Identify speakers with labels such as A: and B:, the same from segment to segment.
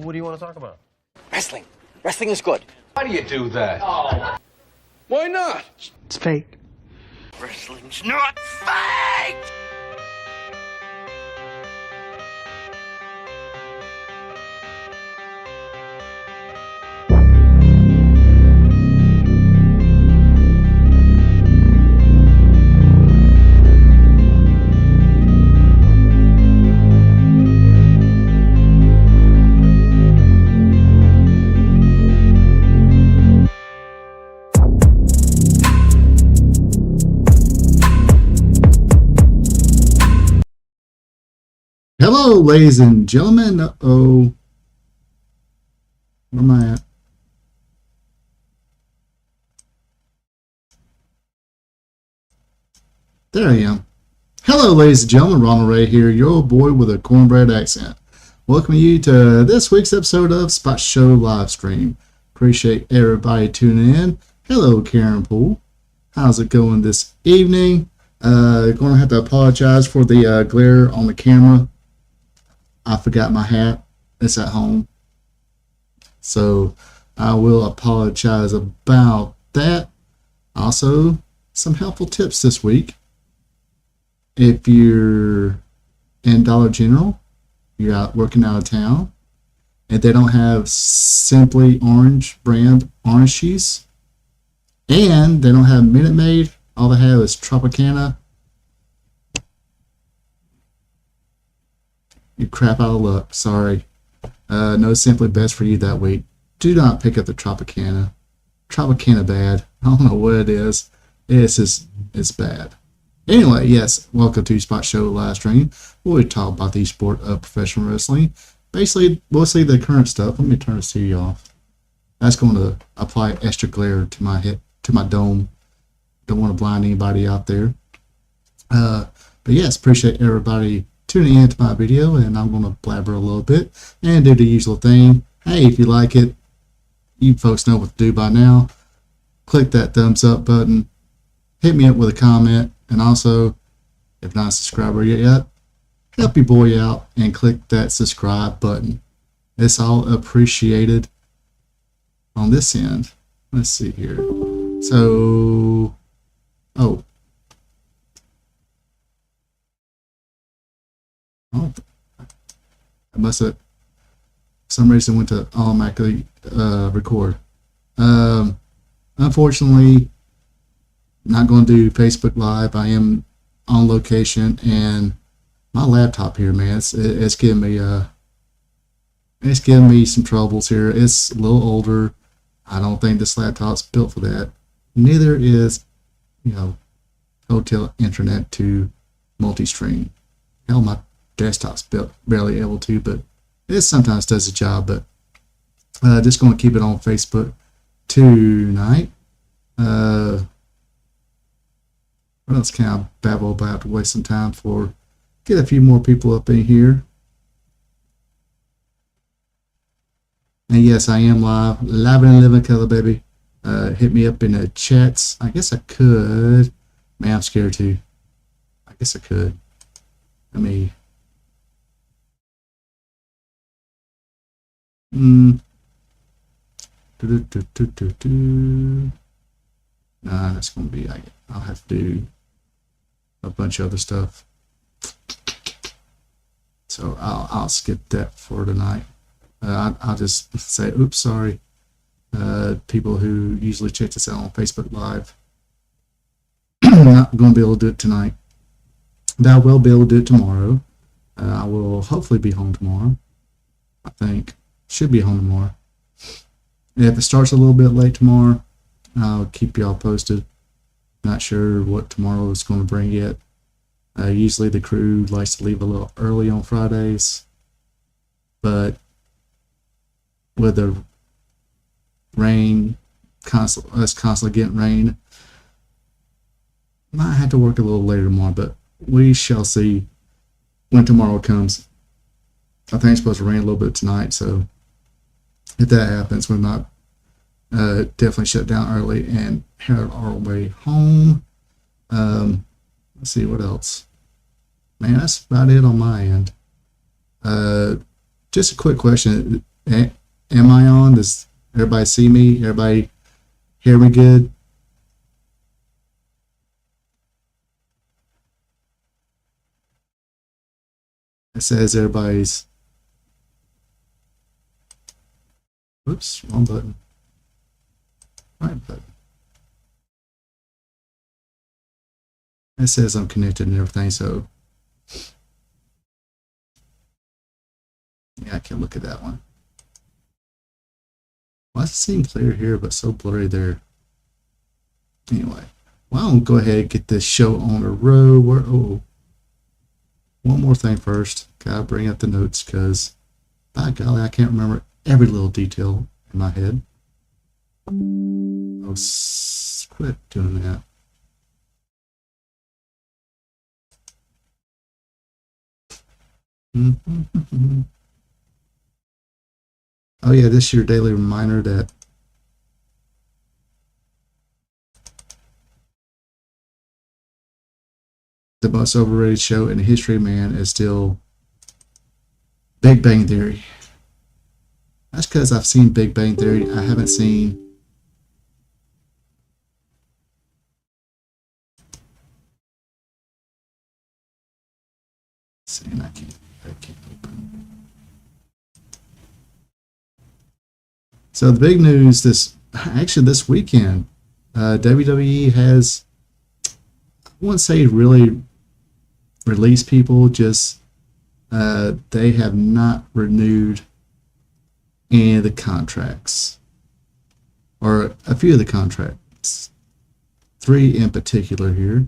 A: What do you want to talk about?
B: Wrestling. Wrestling is good.
C: Why do you do that? Oh. Why not?
D: It's fake.
B: Wrestling's not fake!
E: Hello, ladies and gentlemen. Uh-oh. Where am I at? There I am. Hello, ladies and gentlemen. Ronald Ray here, your old boy with a cornbread accent. Welcome you to this week's episode of Spot Show Livestream. Appreciate everybody tuning in. Hello, Karen Poole. How's it going this evening? Going to have to apologize for the glare on the camera. I forgot my hat. It's at home. So I will apologize about that. Also, some helpful tips this week. If you're in Dollar General, you're out working out of town, and they don't have Simply Orange brand orange juice, and they don't have Minute Maid, all they have is Tropicana, you crap out of luck. Sorry. No Simply Best for you that week. Do not pick up the Tropicana. Tropicana bad. I don't know what it is. It's bad. Anyway, yes, welcome to Spot Show Livestream, where we talk about the sport of professional wrestling. Basically, we'll see the current stuff. Let me turn the TV off. That's going to apply extra glare to my head, to my dome. Don't want to blind anybody out there. But yes, appreciate everybody tuning in to my video, and I'm going to blabber a little bit and do the usual thing. Hey, if you like it, you folks know what to do by now. Click that thumbs up button, hit me up with a comment, and also, if not a subscriber yet, help your boy out and click that subscribe button. It's all appreciated on this end. Let's see here. So, I must have, for some reason, went to automatically record. Unfortunately, not going to do Facebook Live. I am on location, and my laptop here, man, it's giving me some troubles here. It's a little older. I don't think this laptop's built for that. Neither is, hotel internet to multi-stream. Hell, my desktop's barely able to, but it sometimes does the job. But just going to keep it on Facebook tonight. What else can I babble about to waste some time for? Get a few more people up in here. And yes, I am live and living color, baby. Hit me up in the chats. I guess I could. Man, I'm scared too. I guess I could. Let me. Nah, that's gonna be. I'll have to do a bunch of other stuff. So I'll skip that for tonight. I'll just say, oops, sorry. People who usually check this out on Facebook Live. I'm not going to be able to do it tonight. But I will be able to do it tomorrow. I will hopefully be home tomorrow. I think. Should be home tomorrow. If it starts a little bit late tomorrow, I'll keep y'all posted. Not sure what tomorrow is going to bring yet. Usually the crew likes to leave a little early on Fridays. But with the rain, us constantly getting rain, might have to work a little later tomorrow, but we shall see when tomorrow comes. I think it's supposed to rain a little bit tonight, so if that happens, we might definitely shut down early and head our way home. Let's see what else. Man, that's about it on my end. Just a quick question. Am I on? Does everybody see me? Everybody hear me good? It says everybody's... Oops, wrong button. Right button. It says I'm connected and everything, so... Yeah, I can look at that one. Why does it seem clear here, but so blurry there? Anyway, well, I'll go ahead and get this show on the road. Oh, one more thing first. Gotta bring up the notes because, by golly, I can't remember every little detail in my head. Oh, quit doing that. Oh yeah, this is your daily reminder that the most overrated show in the history of man is still Big Bang Theory. That's because I've seen Big Bang Theory. I haven't seen... Saying I can't open. So the big news this weekend, WWE has, I wouldn't say really released people, just they have not renewed any of the contracts, or a few of the contracts, 3 in particular here.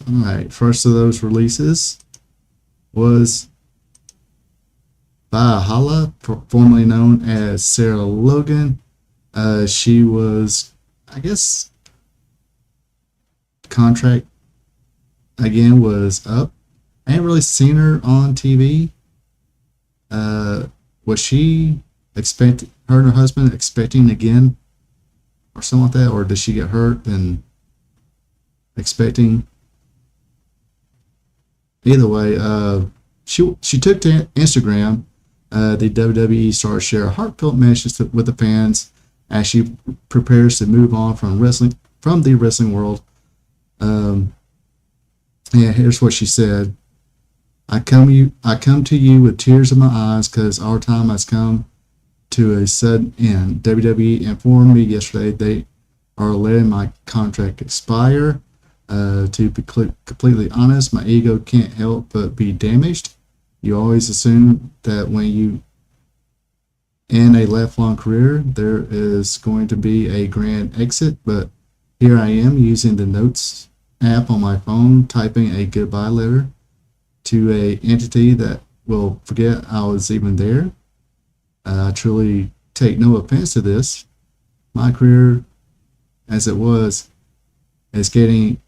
E: All right, first of those releases was Valhalla, formerly known as Sarah Logan. She was, I guess, contract again was up. I ain't really seen her on TV. Was she her and her husband expecting again, or something like that, or did she get hurt and expecting? Either way, she took to Instagram. The WWE star share heartfelt messages with the fans as she prepares to move on from the wrestling world. Yeah, here's what she said. I come to you with tears in my eyes because our time has come to a sudden end. WWE informed me yesterday they are letting my contract expire. To be completely honest, my ego can't help but be damaged. You always assume that when you end a lifelong career, there is going to be a grand exit, but here I am using the Notes app on my phone, typing a goodbye letter to a entity that will forget I was even there. I truly take no offense to this. My career, as it was, is getting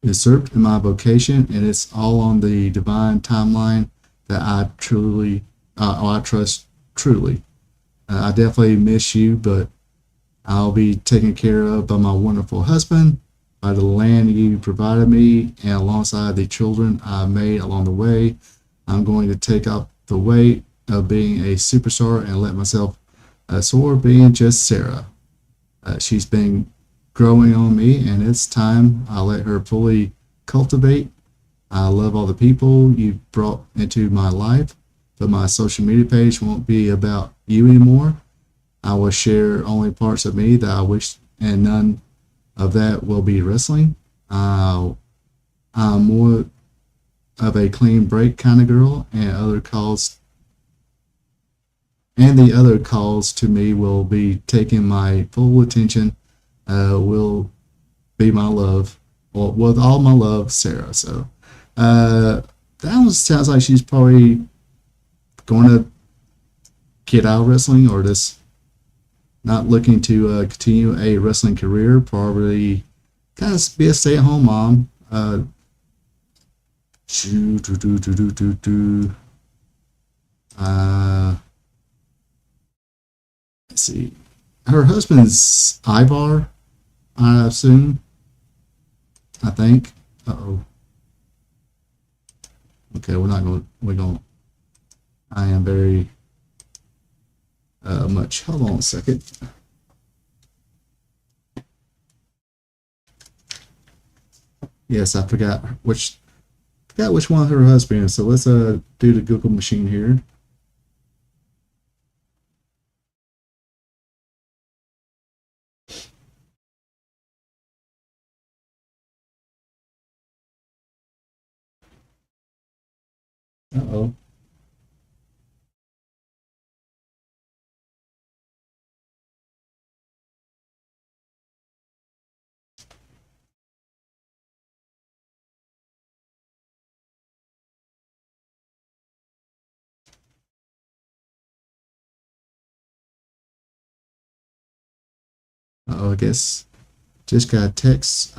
E: usurped in my vocation, and it's all on the divine timeline that I trust truly. I definitely miss you, but I'll be taken care of by my wonderful husband, by the land you provided me, and alongside the children I made along the way. I'm going to take up the weight of being a superstar and let myself soar being just Sarah. She's been growing on me, and it's time I let her fully cultivate. I love all the people you brought into my life, but my social media page won't be about you anymore. I will share only parts of me that I wish, and none of that will be wrestling. I'm more of a clean break kind of girl, and the other calls to me will be taking my full attention. Will be my love, or with all my love, Sarah. So that one sounds like she's probably going to get out of wrestling, or just not looking to continue a wrestling career. Probably kind of be a stay-at-home mom. Let's see. Her husband's Ivar, I assume. I think. Uh-oh. Okay, we're going. I am very much. Hold on a second. Yes, I forgot which one her husband is. So let's do the Google machine here. Uh-oh. Uh-oh, I guess just got a text.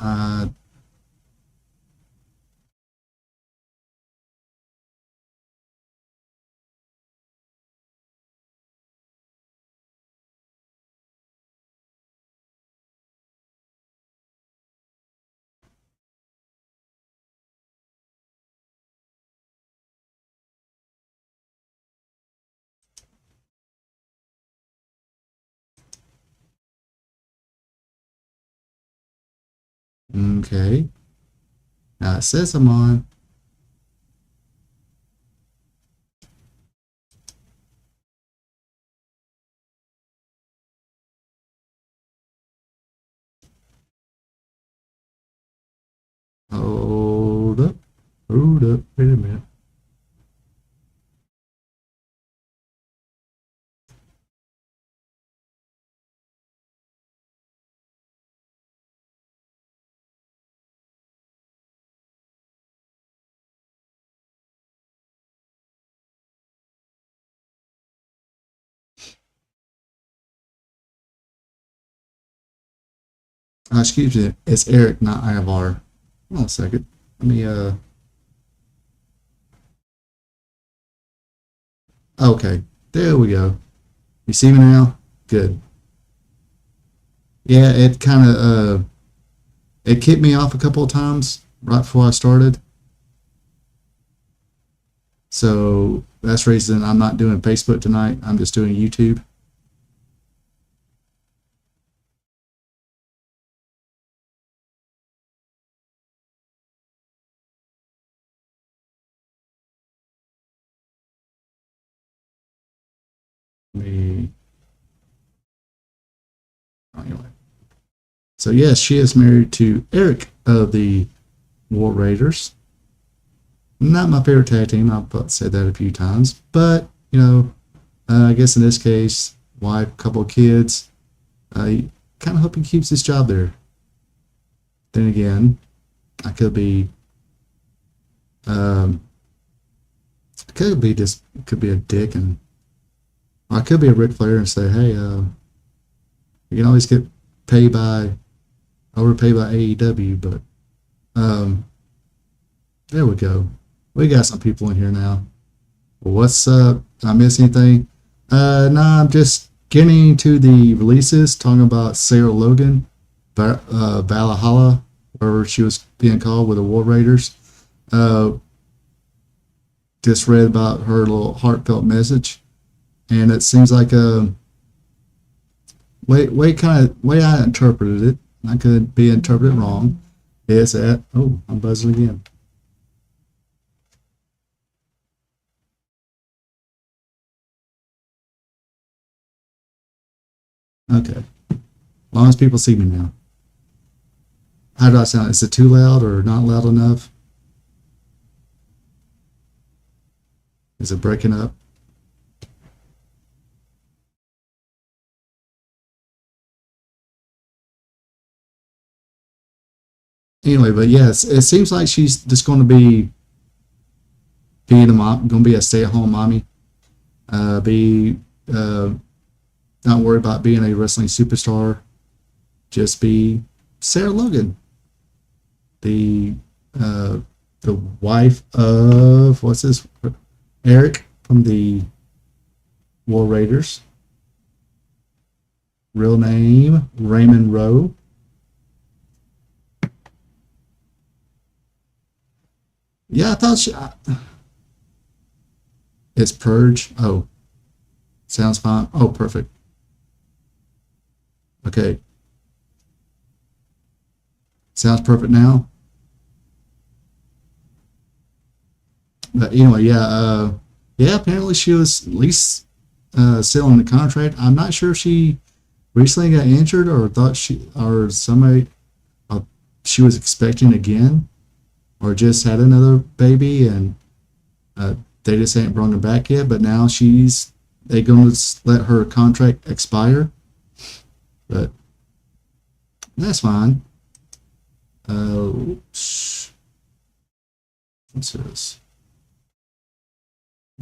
E: Okay. Now it says I'm on. Hold up. Hold up. Wait a minute. Excuse me. It's Eric, not Ivar. Hold on a second. Let me Okay. There we go. You see me now? Good. Yeah, it kind of it kicked me off a couple of times right before I started. So that's the reason I'm not doing Facebook tonight. I'm just doing YouTube. Me anyway. So yes, she is married to Eric of the War Raiders. Not my favorite tag team. I've said that a few times, but you know, I guess in this case, wife, couple of kids. I kind of hope he keeps his job there. Then again, I um, could be a dick, and or I could be a Ric Flair and say, hey, you can always get paid by overpaid by AEW, but um, there we go. We got some people in here now. What's up? Did I miss anything? Nah, I'm just getting to the releases, talking about Sarah Logan, Valhalla, wherever she was being called with the War Raiders. Uh, just read about her little heartfelt message, and it seems like way I interpreted it. I could be interpreted wrong. Is that I'm buzzing again. Okay. As long as people see me now. How do I sound? Is it too loud or not loud enough? Is it breaking up? Anyway, but yes, it seems like she's just going to be being a mom, going to be a stay-at-home mommy. Be not worry about being a wrestling superstar. Just be Sarah Logan, the uh, the wife of what's his Eric from the War Raiders. Real name Raymond Rowe. Yeah, I thought It's Purge. Oh, sounds fine. Oh, perfect. Okay. Sounds perfect now. But anyway, yeah, apparently she was at least still in the contract. I'm not sure if she recently got injured or thought she was expecting again, or just had another baby and they just ain't brought her back yet. But now they going to let her contract expire. But that's fine. What's this?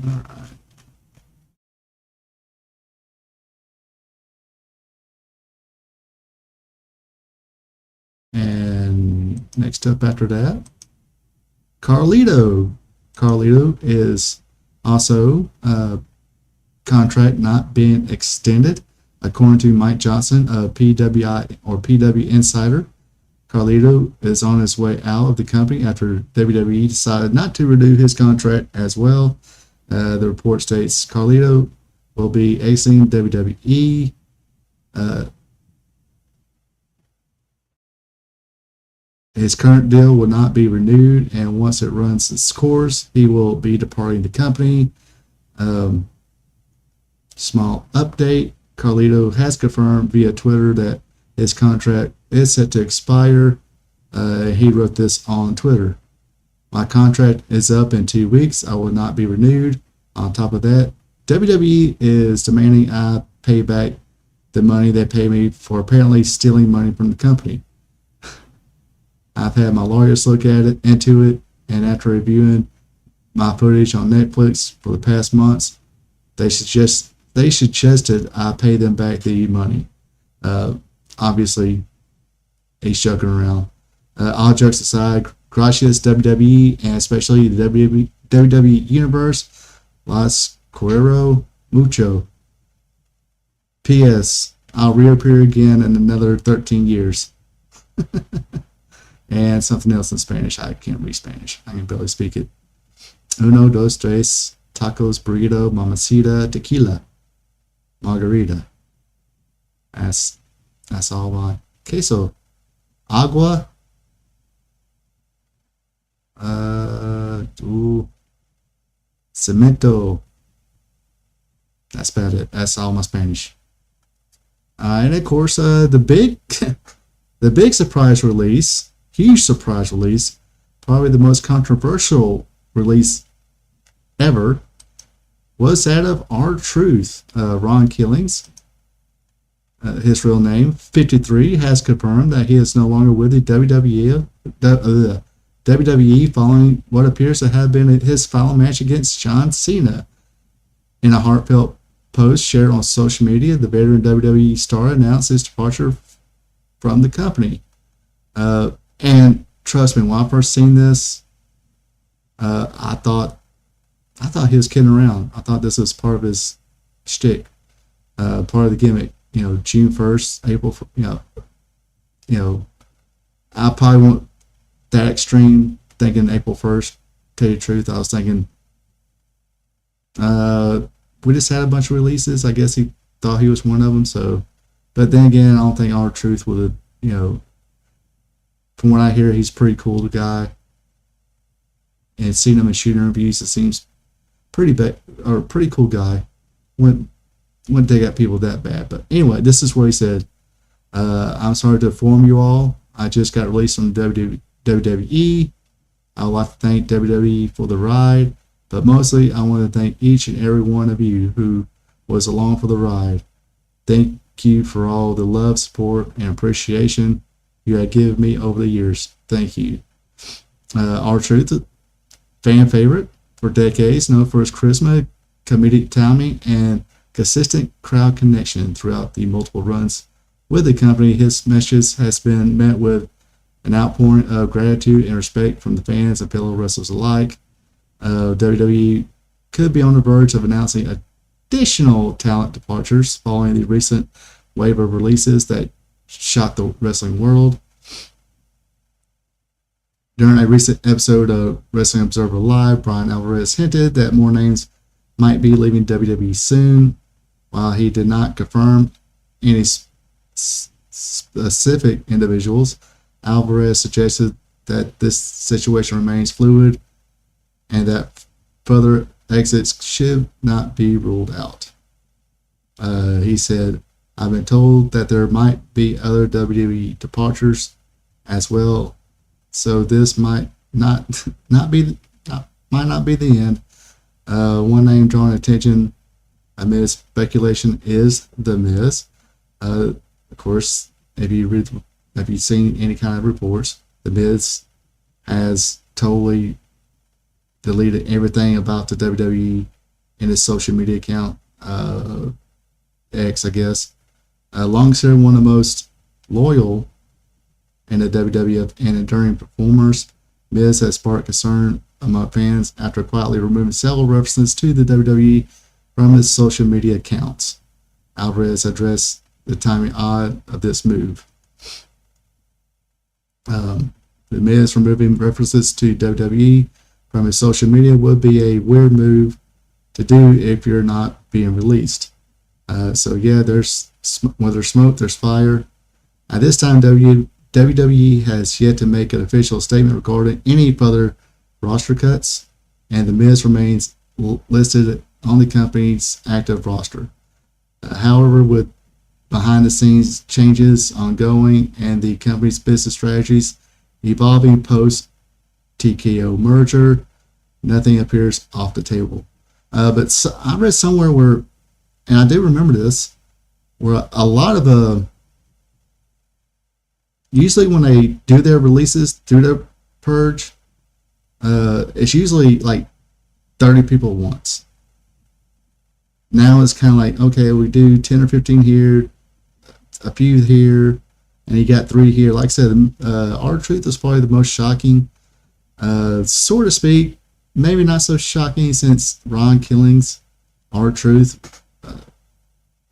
E: All right. And next up after that, Carlito. Carlito is also contract not being extended, according to Mike Johnson of PWI or PW Insider. Carlito is on his way out of the company after WWE decided not to renew his contract as well. The report states Carlito will be exiting WWE. His current deal will not be renewed, and once it runs its course, he will be departing the company. Small update. Carlito has confirmed via Twitter that his contract is set to expire. He wrote this on Twitter. My contract is up in 2 weeks. I will not be renewed. On top of that, WWE is demanding I pay back the money they pay me for apparently stealing money from the company. I've had my lawyers look into it, and after reviewing my footage on Netflix for the past months, they suggested I pay them back the money. Obviously, he's joking around. All jokes aside, gracias WWE, and especially the WWE Universe, las quiero mucho. P.S. I'll reappear again in another 13 years. And something else in Spanish. I can't read Spanish. I can barely speak it. Uno, dos, tres, tacos, burrito, mamacita, tequila, margarita. That's all I. Queso, agua, cemento. That's about it. That's all my Spanish. And of course, the big surprise release. Huge surprise release, probably the most controversial release ever, was that of R-Truth. Ron Killings, his real name, 53, has confirmed that he is no longer with the WWE following what appears to have been his final match against John Cena. In a heartfelt post shared on social media, the veteran WWE star announced his departure from the company. And trust me, when I first seen this, I thought he was kidding around. I thought this was part of his shtick, part of the gimmick. June 1st, April. I probably won't that extreme thinking April 1st. Tell you the truth, I was thinking, we just had a bunch of releases. I guess he thought he was one of them. So, but then again, I don't think R-Truth would have, from what I hear, he's a pretty cool guy. And seeing him in shooting interviews, it seems pretty cool guy. Wouldn't take out people that bad. But anyway, this is what he said. I'm sorry to inform you all. I just got released from WWE. I would like to thank WWE for the ride, but mostly I want to thank each and every one of you who was along for the ride. Thank you for all the love, support, and appreciation you have given me over the years. Thank you. R-Truth, fan favorite for decades, known for his charisma, comedic timing, and consistent crowd connection throughout the multiple runs with the company. His message has been met with an outpouring of gratitude and respect from the fans and fellow wrestlers alike. WWE could be on the verge of announcing additional talent departures following the recent wave of releases that shocked the wrestling world. During a recent episode of Wrestling Observer Live, Brian Alvarez hinted that more names might be leaving WWE soon. While he did not confirm any specific individuals, Alvarez suggested that this situation remains fluid and that further exits should not be ruled out. He said, I've been told that there might be other WWE departures as well, so this might not be the end. One name drawing attention amid speculation is The Miz. Of course, if you've seen any kind of reports, The Miz has totally deleted everything about the WWE in his social media account, X, I guess. Alongside one of the most loyal in the WWF and enduring performers, Miz has sparked concern among fans after quietly removing several references to the WWE from his social media accounts. Alvarez addressed the timing odd of this move. The Miz removing references to WWE from his social media would be a weird move to do if you're not being released. So yeah, where there's smoke, there's fire. At this time, WWE has yet to make an official statement regarding any further roster cuts, and The Miz remains listed on the company's active roster. However, with behind-the-scenes changes ongoing and the company's business strategies evolving post-TKO merger, nothing appears off the table. But I read somewhere where, and I do remember this, where a lot of usually when they do their releases through their purge, it's usually like 30 people once. Now it's kind of like, okay, we do 10 or 15 here, a few here, and you got 3 here. Like I said, R-Truth is probably the most shocking, so to speak. Maybe not so shocking since Ron Killings, R-Truth,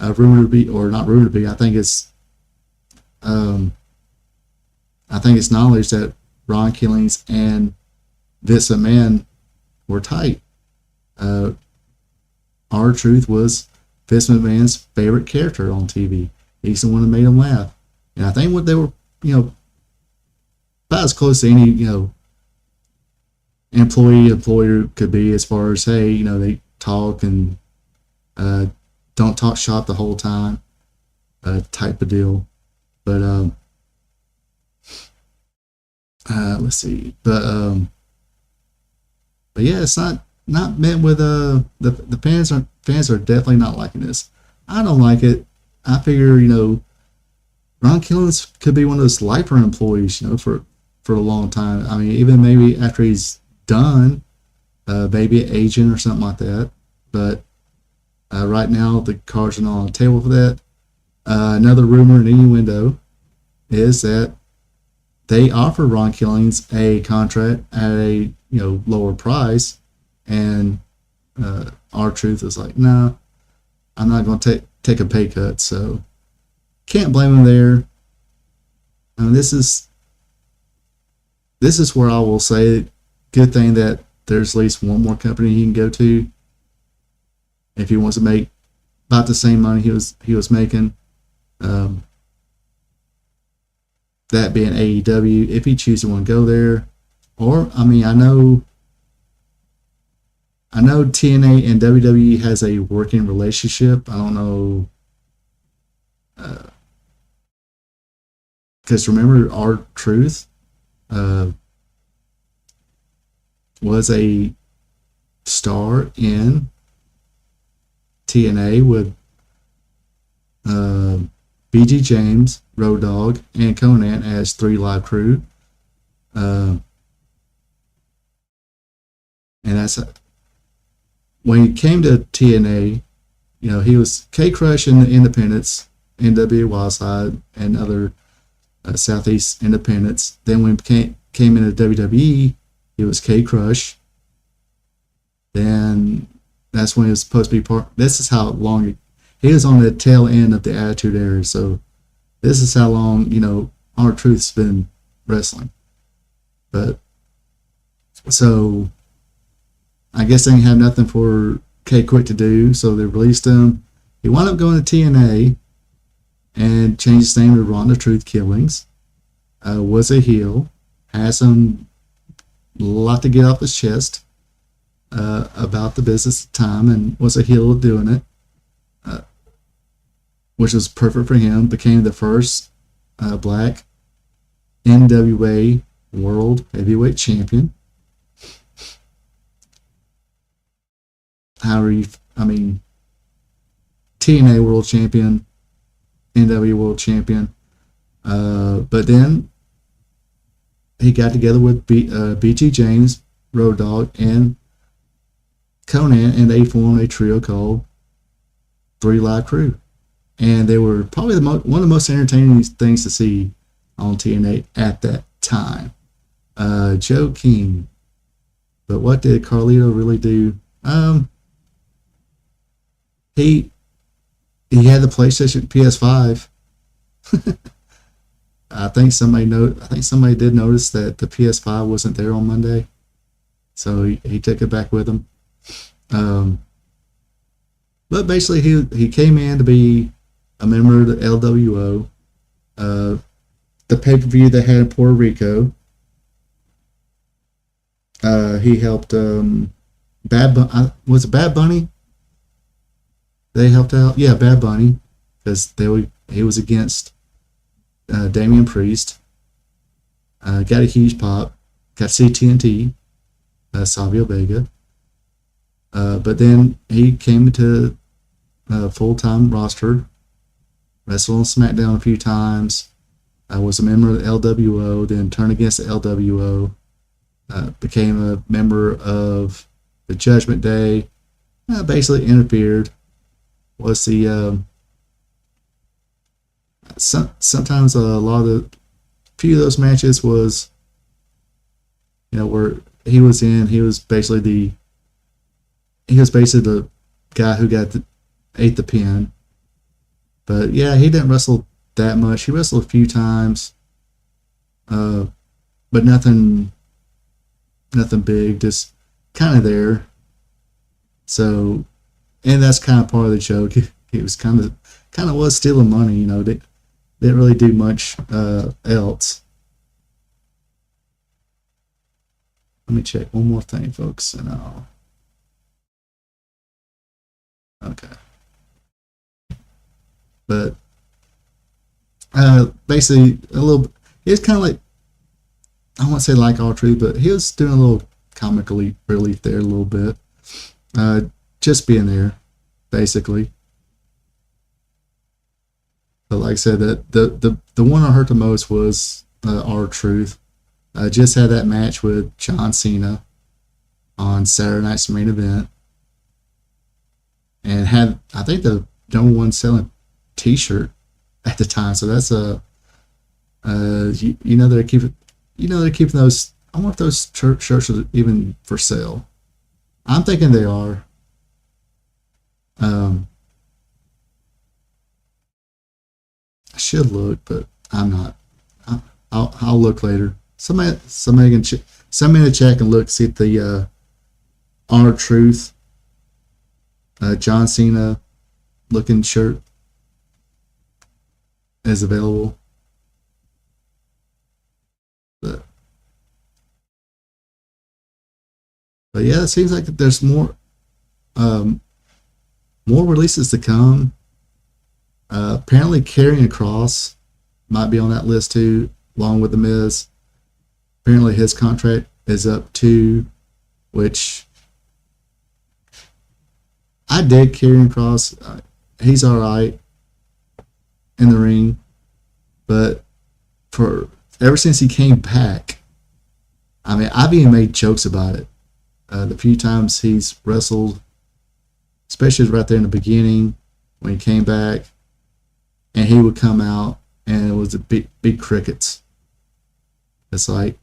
E: rumored to be, or not rumored to be. I think it's knowledge that Ron Killings and Vince McMahon were tight. R-Truth was Vince McMahon's favorite character on TV. He's the one that made him laugh. And I think what they were, about as close to any, employer could be as far as, hey, they talk and don't talk shop the whole time, type of deal. But let's see. But yeah, it's not meant with the fans are definitely not liking this. I don't like it. I figure Ron Killings could be one of those lifer employees, for a long time. I mean, even maybe after he's done, maybe an agent or something like that. But right now the cards are not on the table for that. Another rumor and innuendo is that they offer Ron Killings a contract at a lower price, and R-Truth is like, nah, I'm not going to take a pay cut. So can't blame him there. This is where I will say, good thing that there's at least one more company he can go to if he wants to make about the same money he was making. That being AEW, if he chooses to want to go there. Or, I know TNA and WWE has a working relationship. I don't know, because remember, R-Truth was a star in TNA with BG James, Road Dogg, and Conan as 3 Live Crew. And that's when he came to TNA, he was K-Crush in the Independents, NWA Wildside, and other Southeast Independents. Then when he came into WWE, he was K-Crush. Then that's when he was supposed to be part. This is how long he was on the tail end of the Attitude Era. So this is how long, R-Truth's been wrestling. But so I guess they didn't have nothing for quick to do, so they released him. He wound up going to TNA and changed his name to Ronda Truth Killings. Was a heel, has a lot to get off his chest about the business at the time, and was a heel doing it, which was perfect for him. Became the first black NWA World Heavyweight Champion. TNA World Champion, NWA World Champion. But then he got together with BG James, Road Dogg, and Conan, and they formed a trio called 3 Live Crew. And they were probably one of the most entertaining things to see on TNA at that time. Joe King. But what did Carlito really do? He had the PlayStation PS5. I think somebody did notice that the PS5 wasn't there on Monday, so he took it back with him. But basically, he came in to be a member of the LWO. The pay-per-view they had in Puerto Rico. He helped was it Bad Bunny? They helped out, yeah, Bad Bunny, because he was against Damian Priest. Got a huge pop. Got CTNT, Savio Vega. But then he came into full-time roster, wrestled on SmackDown a few times, was a member of the LWO, then turned against the LWO, became a member of the Judgment Day, basically interfered. Was the sometimes a few of those matches was, where he was basically the guy who ate the pin. But yeah, he didn't wrestle that much. He wrestled a few times, but nothing big, just kind of there. So, and that's kind of part of the joke. He was kind of was stealing money, Didn't really do much else. Let me check one more thing, folks, and I'll. Okay. But basically, he was kind of like, I won't say like R-Truth, but he was doing a little comic relief there a little bit. Just being there, basically. But like I said, the one I hurt the most was R-Truth. Just had that match with John Cena on Saturday Night's Main Event, and had, I think, the number one selling T-shirt at the time. So that's they're keeping those. I wonder if those shirts are even for sale. I'm thinking they are. I should look, but I'm not. I'll look later. Somebody can send me in the chat and look, see if the R-Truth John Cena looking shirt is available. But yeah, it seems like there's more releases to come. Apparently Karrion Kross might be on that list too, along with The Miz. Apparently his contract is up too, which I dig Karrion Kross. He's alright in the ring, but ever since he came back, I've even made jokes about it. The few times he's wrestled, especially right there in the beginning when he came back, and he would come out and it was a big crickets. It's like,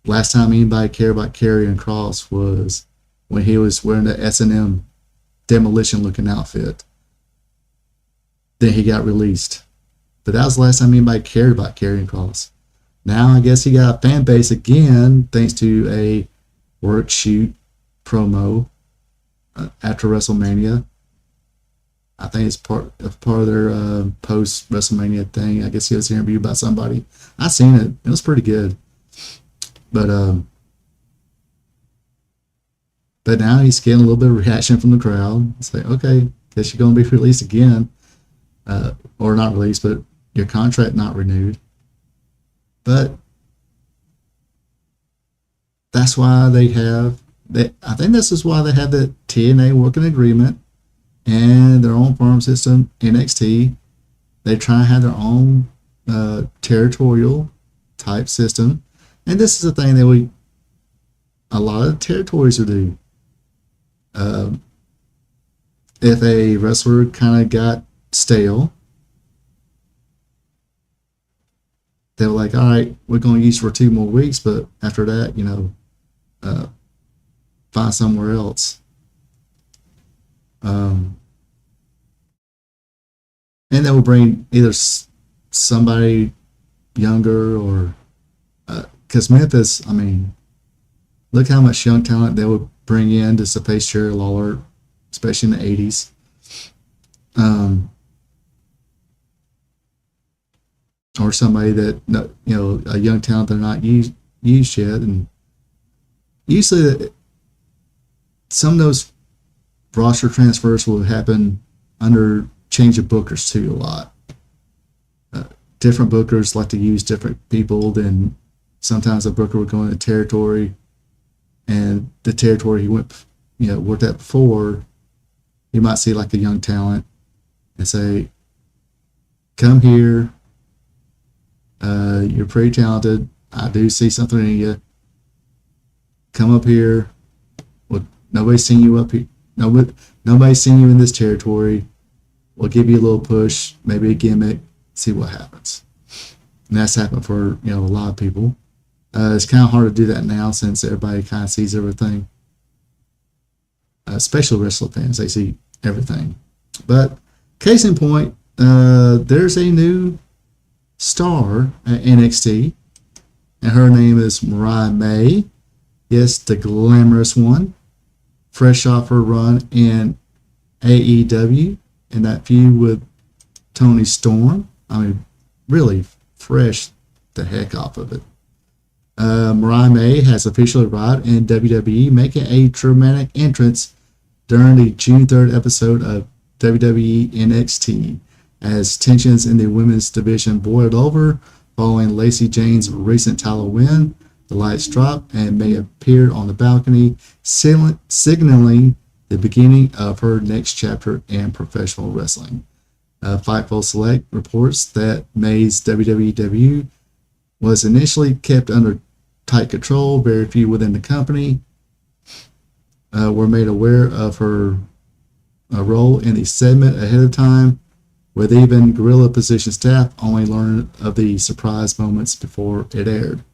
E: last time anybody cared about Karrion Kross was when he was wearing the S&M demolition looking outfit. Then he got released. But that was the last time anybody cared about Karrion Kross. Now I guess he got a fan base again thanks to a work shoot promo after WrestleMania. I think it's part of their post WrestleMania thing. I guess he was interviewed by somebody. I seen it. It was pretty good. But now he's getting a little bit of reaction from the crowd. It's like, okay, guess you're going to be released again. Or not released, but your contract not renewed. But that's why I think this is why they have the TNA working agreement and their own farm system, NXT. They try to have their own territorial type system. And this is the thing that a lot of territories will do. If a wrestler kind of got stale, they were like, all right, we're going to use for 2 more weeks, but after that, find somewhere else. And they will bring either somebody younger or because Memphis, I mean, look how much young talent they would bring in to face Jerry Lawler, especially in the 80s. Or somebody that, a young talent they're not used yet. And usually some of those roster transfers will happen under change of bookers too a lot. Different bookers like to use different people. Then sometimes a booker will go into territory, and the territory he worked at before, you might see like a young talent and say, come here, you're pretty talented, I do see something in you, come up here. Well, nobody's seen you up here, nobody's seen you in this territory, we'll give you a little push, maybe a gimmick, see what happens. And that's happened for a lot of people. It's kind of hard to do that now since everybody kind of sees everything. Especially wrestling fans, they see everything. But case in point, there's a new star at NXT, and her name is Mariah May. Yes, the glamorous one, fresh off her run in AEW and that feud with Tony Storm. I mean, really fresh the heck off of it. Mariah May has officially arrived in WWE, making a dramatic entrance during the June 3rd episode of WWE NXT, as tensions in the women's division boiled over following Lacey Jane's recent title win. The lights dropped and May appeared on the balcony, signaling the beginning of her next chapter in professional wrestling. Fightful Select reports that May's WWE debut was initially kept under tight control. Very few within the company were made aware of her role in the segment ahead of time, with even Gorilla Position staff only learned of the surprise moments before it aired.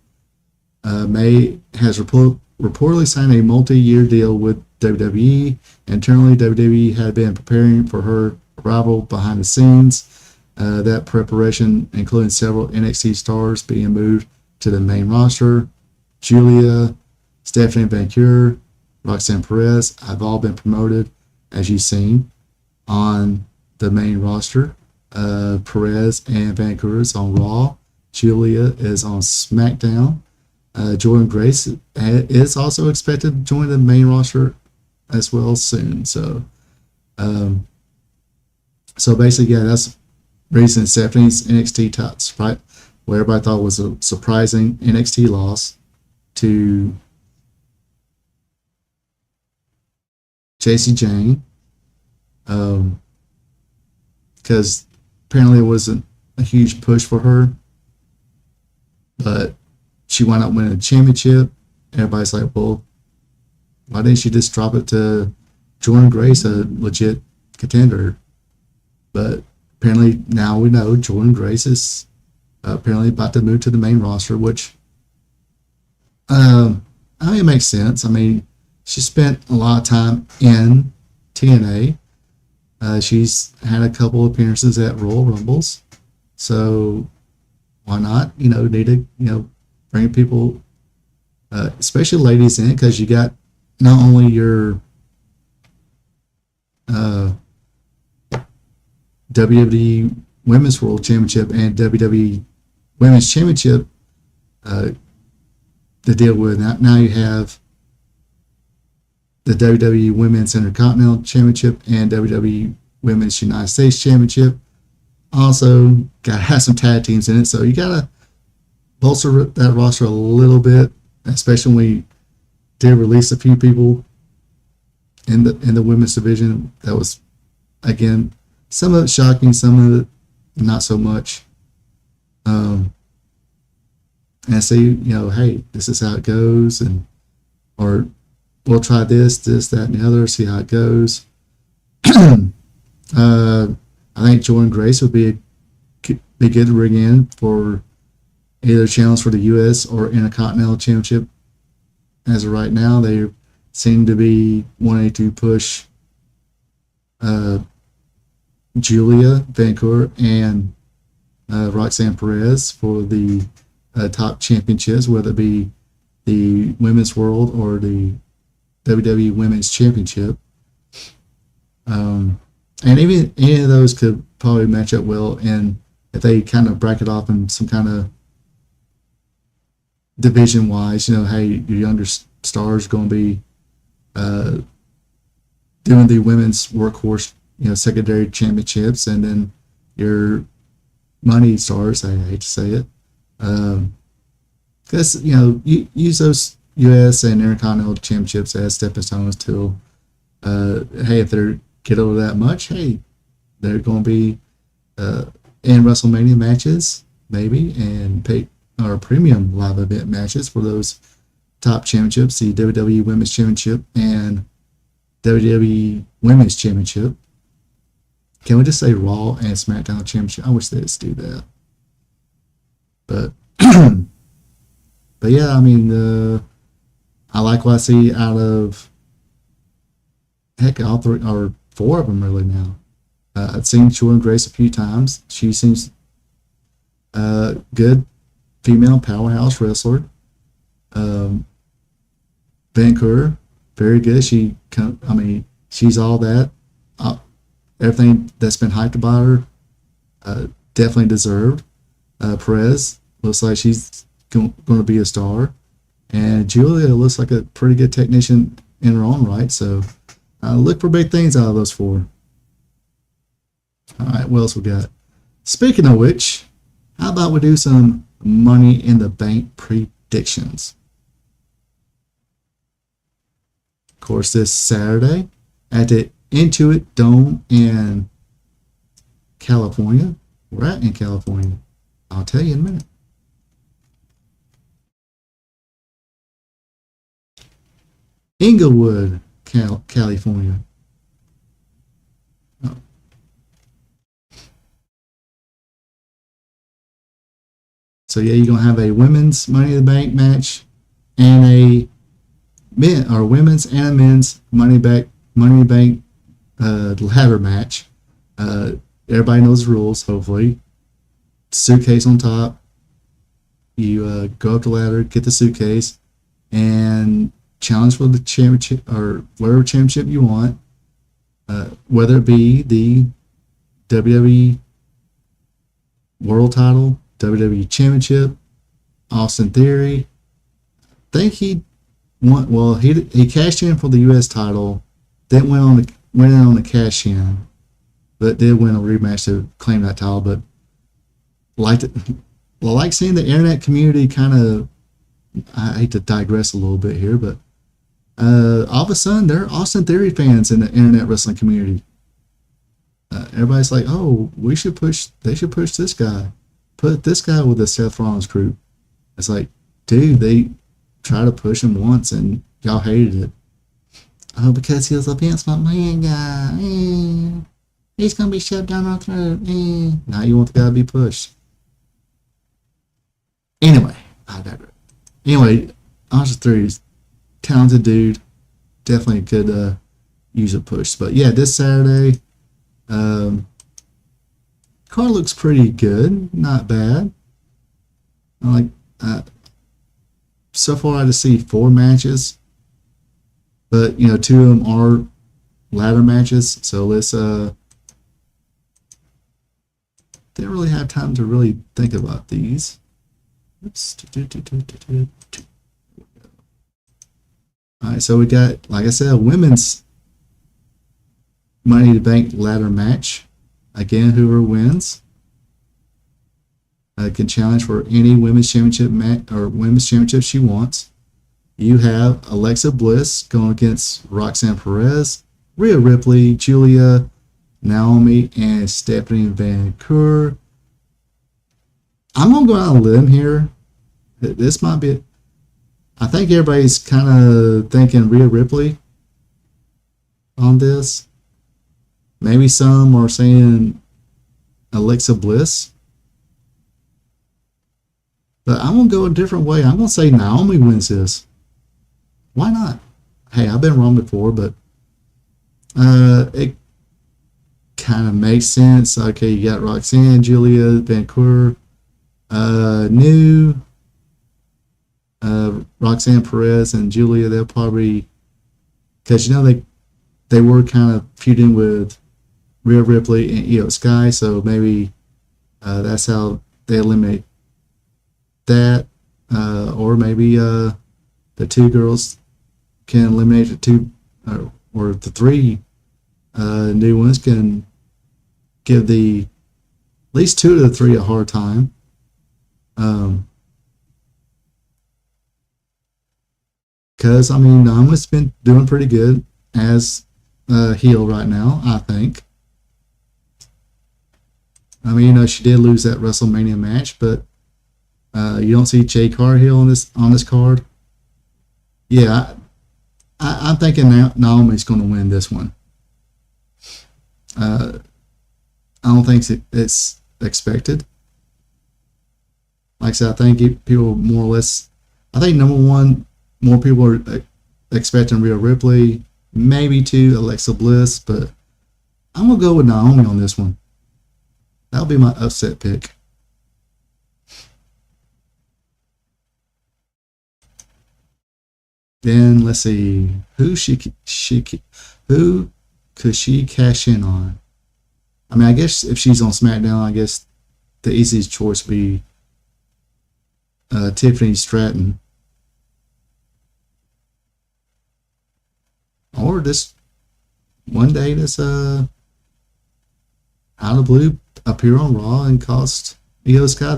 E: May has reportedly signed a multi-year deal with WWE. Internally, WWE had been preparing for her arrival behind the scenes. That preparation including several NXT stars being moved to the main roster. Julia, Stephanie Vancouver, Roxanne Perez have all been promoted, as you've seen, on the main roster. Perez and Vancouver is on Raw. Julia is on SmackDown. Jordan Grace is also expected to join the main roster as well soon. So basically, yeah, that's the reason Stephanie's NXT tots, right? What everybody thought was a surprising NXT loss to Jacy Jane, because apparently it wasn't a huge push for her, but she wound up winning a championship. Everybody's like, well, why didn't she just drop it to Jordan Grace, a legit contender? But apparently now we know Jordan Grace is apparently about to move to the main roster, which I mean, it makes sense. I mean, she spent a lot of time in TNA. She's had a couple appearances at Royal Rumbles, so why not? Need to bring people, especially ladies, in, because you got not only your WWE Women's World Championship and WWE Women's Championship to deal with. Now you have the WWE Women's Intercontinental Championship and WWE Women's United States Championship. Also, got to have some tag teams in it, so you got to bolster that roster a little bit, especially when we did release a few people in the women's division. That was, again, some of it shocking, some of it not so much. And say, hey, this is how it goes, or we'll try this, that, and the other, see how it goes. I think Jordan Grace would be good to bring in for either challenge for the U.S. or Intercontinental Championship. As of right now, they seem to be wanting to push Julia Vancouver and Roxanne Perez for the top championships, whether it be the Women's World or the WWE Women's Championship. And even any of those could probably match up well, and if they kind of bracket off in some kind of division wise, hey, your younger stars going to be doing the women's workhorse, secondary championships, and then your money stars, I hate to say it, because you use those U.S. and Intercontinental championships as stepping stones till, hey, if they're get over that much, hey, they're going to be in WrestleMania matches, maybe, and pay or premium live event matches for those top championships, the WWE Women's Championship and WWE Women's Championship. Can we just say Raw and SmackDown Championship? I wish they'd just do that. But but yeah, I mean, I like what I see out of all three or four of them really now. I've seen Jordan Grace a few times. She seems good female powerhouse wrestler. Vancouver, very good. She's all that. Everything that's been hyped about her, definitely deserved. Perez looks like she's going to be a star, and Julia looks like a pretty good technician in her own right. So look for big things out of those four. All right, what else we got? Speaking of which, how about we do some Money in the Bank predictions? Of course, this Saturday at the Intuit Dome in California. We're at in California. I'll tell you in a minute. Inglewood, California. Oh. So yeah, you're gonna have a women's Money in the Bank match and a women's and a men's Money in the Bank ladder match. Everybody knows the rules, hopefully. Suitcase on top. You go up the ladder, get the suitcase, and challenge for the championship or whatever championship you want, whether it be the WWE World Title, WWE Championship, Austin Theory. I think he cashed in for the U.S. title, then went in on the cash in, but did win a rematch to claim that title. But like seeing the internet community kind of, I hate to digress a little bit here, but all of a sudden there are Austin Theory fans in the internet wrestling community. Everybody's like, oh, they should push this guy. Put this guy with the Seth Rollins group. It's like, dude, they tried to push him once and y'all hated it. Oh, because he was a Vince McMahon guy. He's going to be shoved down our throat. Now you want the guy to be pushed. Anyway, I digress. Anyway, Austin Theory's talented dude. Definitely could use a push. But yeah, this Saturday, card looks pretty good. Not bad. I like so far I just see 4 matches. But, you know, two of them are ladder matches. So let's, didn't really have time to really think about these. Oops. All right, so we got, like I said, a women's Money to Bank ladder match. Again, whoever wins can challenge for any women's championship match or women's championship she wants. You have Alexa Bliss going against Roxanne Perez, Rhea Ripley, Julia, Naomi, and Stephanie Van Coeur. I'm gonna go out on a limb here. This might be. I think everybody's kind of thinking Rhea Ripley on this. Maybe some are saying Alexa Bliss. But I'm going to go a different way. I'm going to say Naomi wins this. Why not? Hey, I've been wrong before, but it kind of makes sense. Okay, you got Roxanne, Julia, Van Coeur, new Roxanne Perez and Julia. They'll probably, because you know they were kind of feuding with Rhea Ripley and Io Sky, so maybe that's how they eliminate that, or maybe the two girls can eliminate the two or the three new ones can give at least two of the three a hard time. Because, I mean, Naomi's been doing pretty good as heel right now, I think. I mean, you know, she did lose that WrestleMania match, but you don't see Jay Cargill on this card. Yeah, I'm thinking Naomi's going to win this one. I don't think it's expected. Like I said, I think people more or less. I think number one, more people are expecting Rhea Ripley, maybe two Alexa Bliss, but I'm gonna go with Naomi on this one. That'll be my upset pick. Then let's see who could she cash in on? I mean, I guess if she's on SmackDown, I guess the easiest choice would be Tiffany Stratton, or just one day this out of the blue appear on Raw and cost Io Sky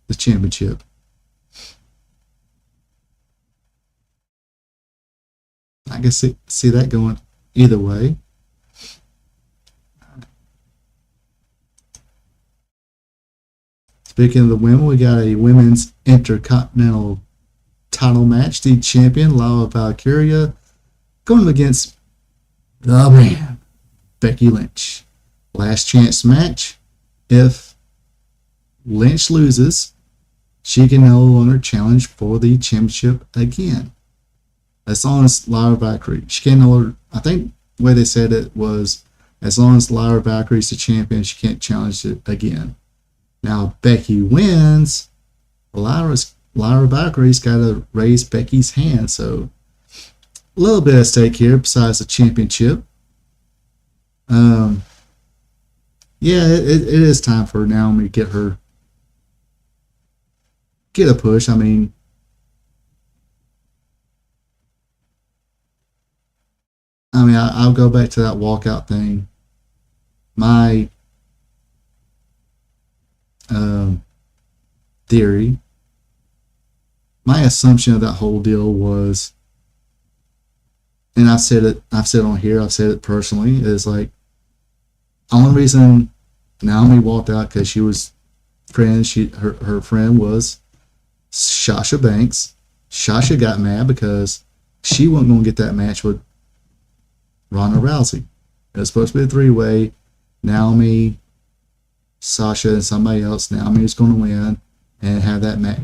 E: the championship. I can see that going either way. Speaking of the women, we got a women's intercontinental title match. The champion, Laura Valkyria, going against the man, Becky Lynch. Last chance match. If Lynch loses, she can no longer challenge for the championship again. As long as Lyra Valkyrie, she can no longer, I think the way they said it was, as long as Lyra Valkyrie is the champion, she can't challenge it again. Now, if Becky wins, Lyra Valkyrie's got to raise Becky's hand, so a little bit at stake here besides the championship. Yeah, it is time for Naomi to get a push. I mean, I'll go back to that walkout thing. My theory, my assumption of that whole deal was, and I've said it on here, I've said it personally, is like, only reason Naomi walked out because she was friends. Her friend was Sasha Banks. Sasha got mad because she wasn't going to get that match with Ronda Rousey. It was supposed to be a three-way. Naomi, Sasha, and somebody else. Naomi was going to win and have that match.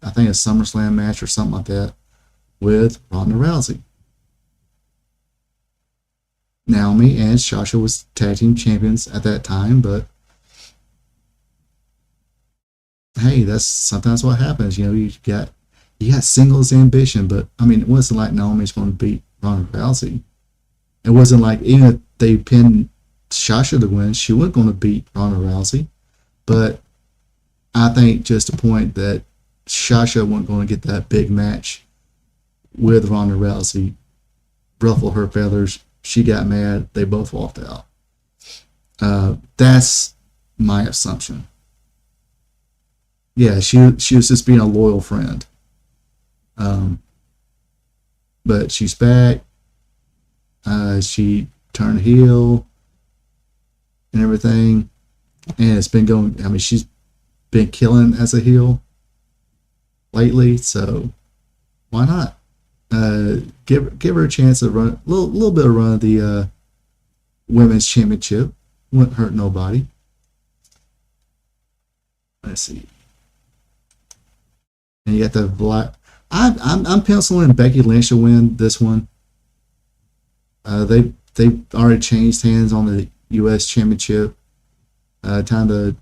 E: I think a SummerSlam match or something like that with Ronda Rousey. Naomi and Sasha was tag team champions at that time, but hey, that's sometimes what happens. You know, you got singles ambition, but I mean, it wasn't like Naomi's going to beat Ronda Rousey. It wasn't like even if they pinned Sasha to win, she wasn't going to beat Ronda Rousey. But I think just the point that Sasha wasn't going to get that big match with Ronda Rousey ruffled her feathers. She got mad. They both walked out. That's my assumption. Yeah, she was just being a loyal friend. But she's back. She turned heel and everything. And it's been going, I mean, she's been killing as a heel lately, so why not? Give her a chance to run a little bit of run of the women's championship. Wouldn't hurt nobody. Let's see. And you got the black. I'm penciling Becky Lynch to win this one. They already changed hands on the U.S. Championship. Time to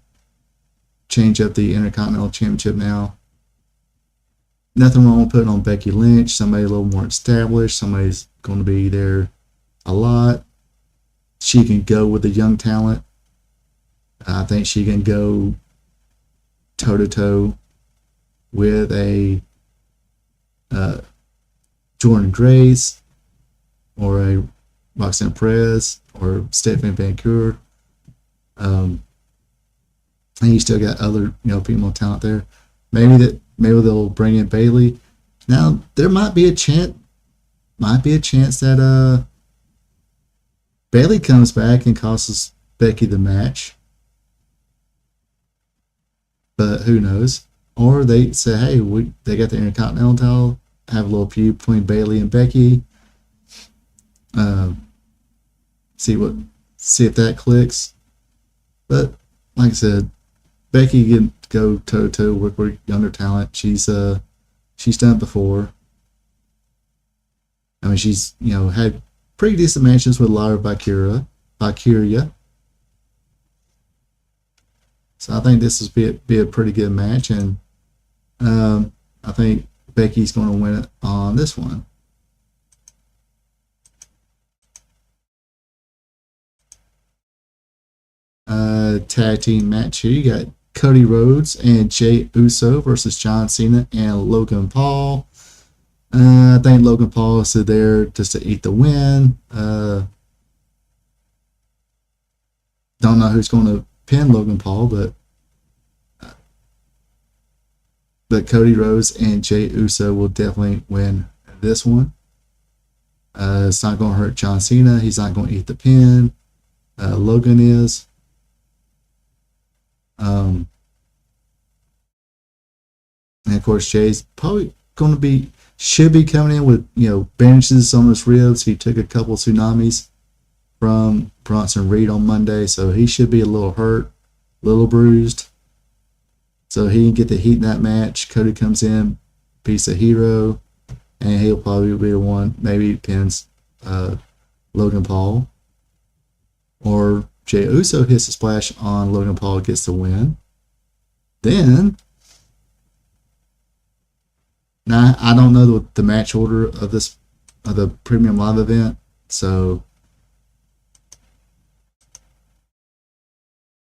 E: change up the Intercontinental Championship now. Nothing wrong with putting on Becky Lynch, somebody a little more established, somebody's going to be there a lot. She can go with the young talent. I think she can go toe-to-toe with a Jordan Grace or a Roxanne Perez or Stephanie Vancouver. And you still got other, female talent there. Maybe they'll bring in Bayley. Now there might be a chance that Bayley comes back and costs Becky the match. But who knows? Or they say, hey, they got the Intercontinental title, have a little feud between Bayley and Becky. See if that clicks. But like I said, Becky can go toe to toe with younger talent. She's done it before. I mean, she's had pretty decent matches with Lyra Valkyria. So I think this will be a pretty good match, and I think Becky's going to win it on this one. Tag team match here. You got Cody Rhodes and Jey Uso versus John Cena and Logan Paul. I think Logan Paul is there just to eat the win. Don't know who's going to pin Logan Paul, but Cody Rhodes and Jey Uso will definitely win this one. It's not going to hurt John Cena. He's not going to eat the pin. Logan is. And of course, Jay's probably should be coming in with bandages on his ribs. He took a couple tsunamis from Bronson Reed on Monday, so he should be a little hurt, a little bruised. So he can get the heat in that match. Cody comes in, beats a hero, and he'll probably be the one, maybe pins Logan Paul. Or Jey Uso hits a splash on Logan Paul, gets the win. Then, now I don't know the match order of the Premium Live event, so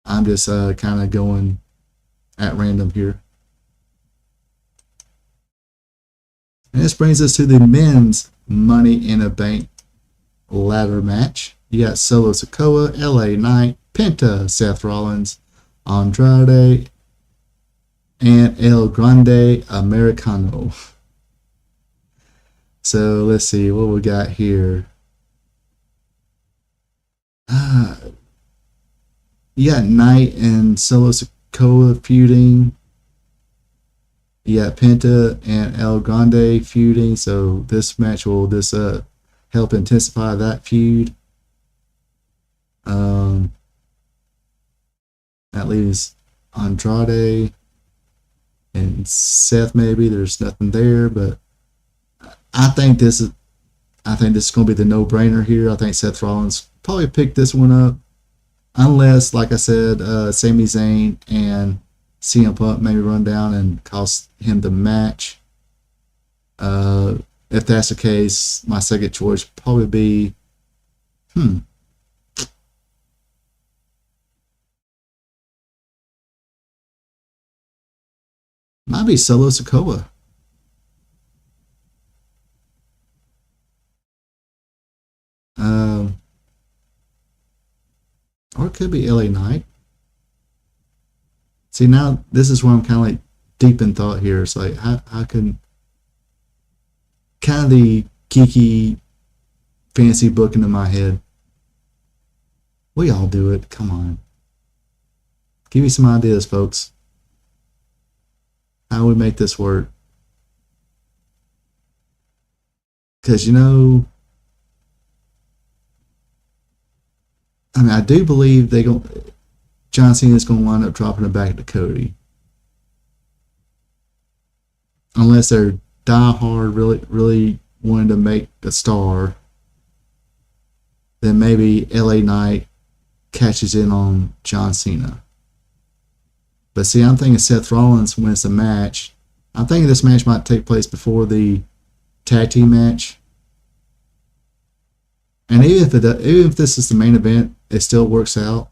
E: I'm just kind of going at random here. And this brings us to the men's Money in a Bank ladder match. You got Solo Sikoa, LA Knight, Penta, Seth Rollins, Andrade, and El Grande Americano. So let's see what we got here. You got Knight and Solo Sikoa feuding. You got Penta and El Grande feuding. So this match will help intensify that feud. That leaves Andrade and Seth. Maybe there's nothing there, but I think this is going to be the no-brainer here. I think Seth Rollins probably picked this one up, unless, like I said, Sami Zayn and CM Punk maybe run down and cost him the match. if that's the case, my second choice would probably be, might be Solo Sikoa. Or it could be LA Knight. See, now this is where I'm kind of like deep in thought here. It's like, how can kind of the geeky fancy booking in my head. We all do it. Come on. Give me some ideas, folks. How we make this work. Because, you know, I mean, I do believe John Cena is going to wind up dropping it back to Cody. Unless they're diehard, really wanting to make a star, then maybe LA Knight catches in on John Cena. But see, I'm thinking Seth Rollins wins the match. I'm thinking this match might take place before the tag team match. And even if this is the main event, it still works out.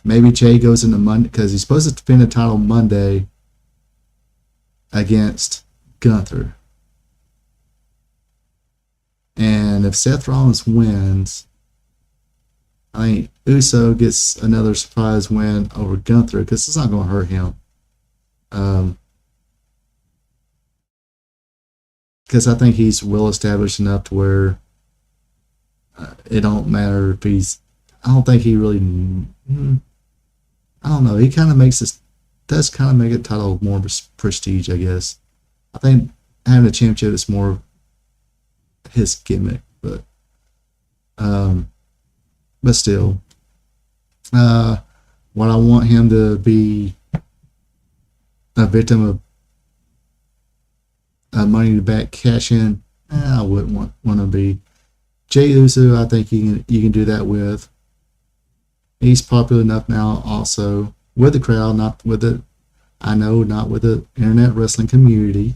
E: Maybe Jay goes into Monday because he's supposed to defend the title Monday against Gunther. And if Seth Rollins wins, I think Uso gets another surprise win over Gunther because it's not going to hurt him. Because I think he's well established enough to where it don't matter if he's. I don't think he really. I don't know. He kind of does kind of make a title more prestige, I guess. I think having a championship is more his gimmick, but still, what I want him to be a victim of Money in the Bank cash in, I wouldn't want to be. Jey Uso, I think you can do that with. He's popular enough now also with the crowd, not with the internet wrestling community.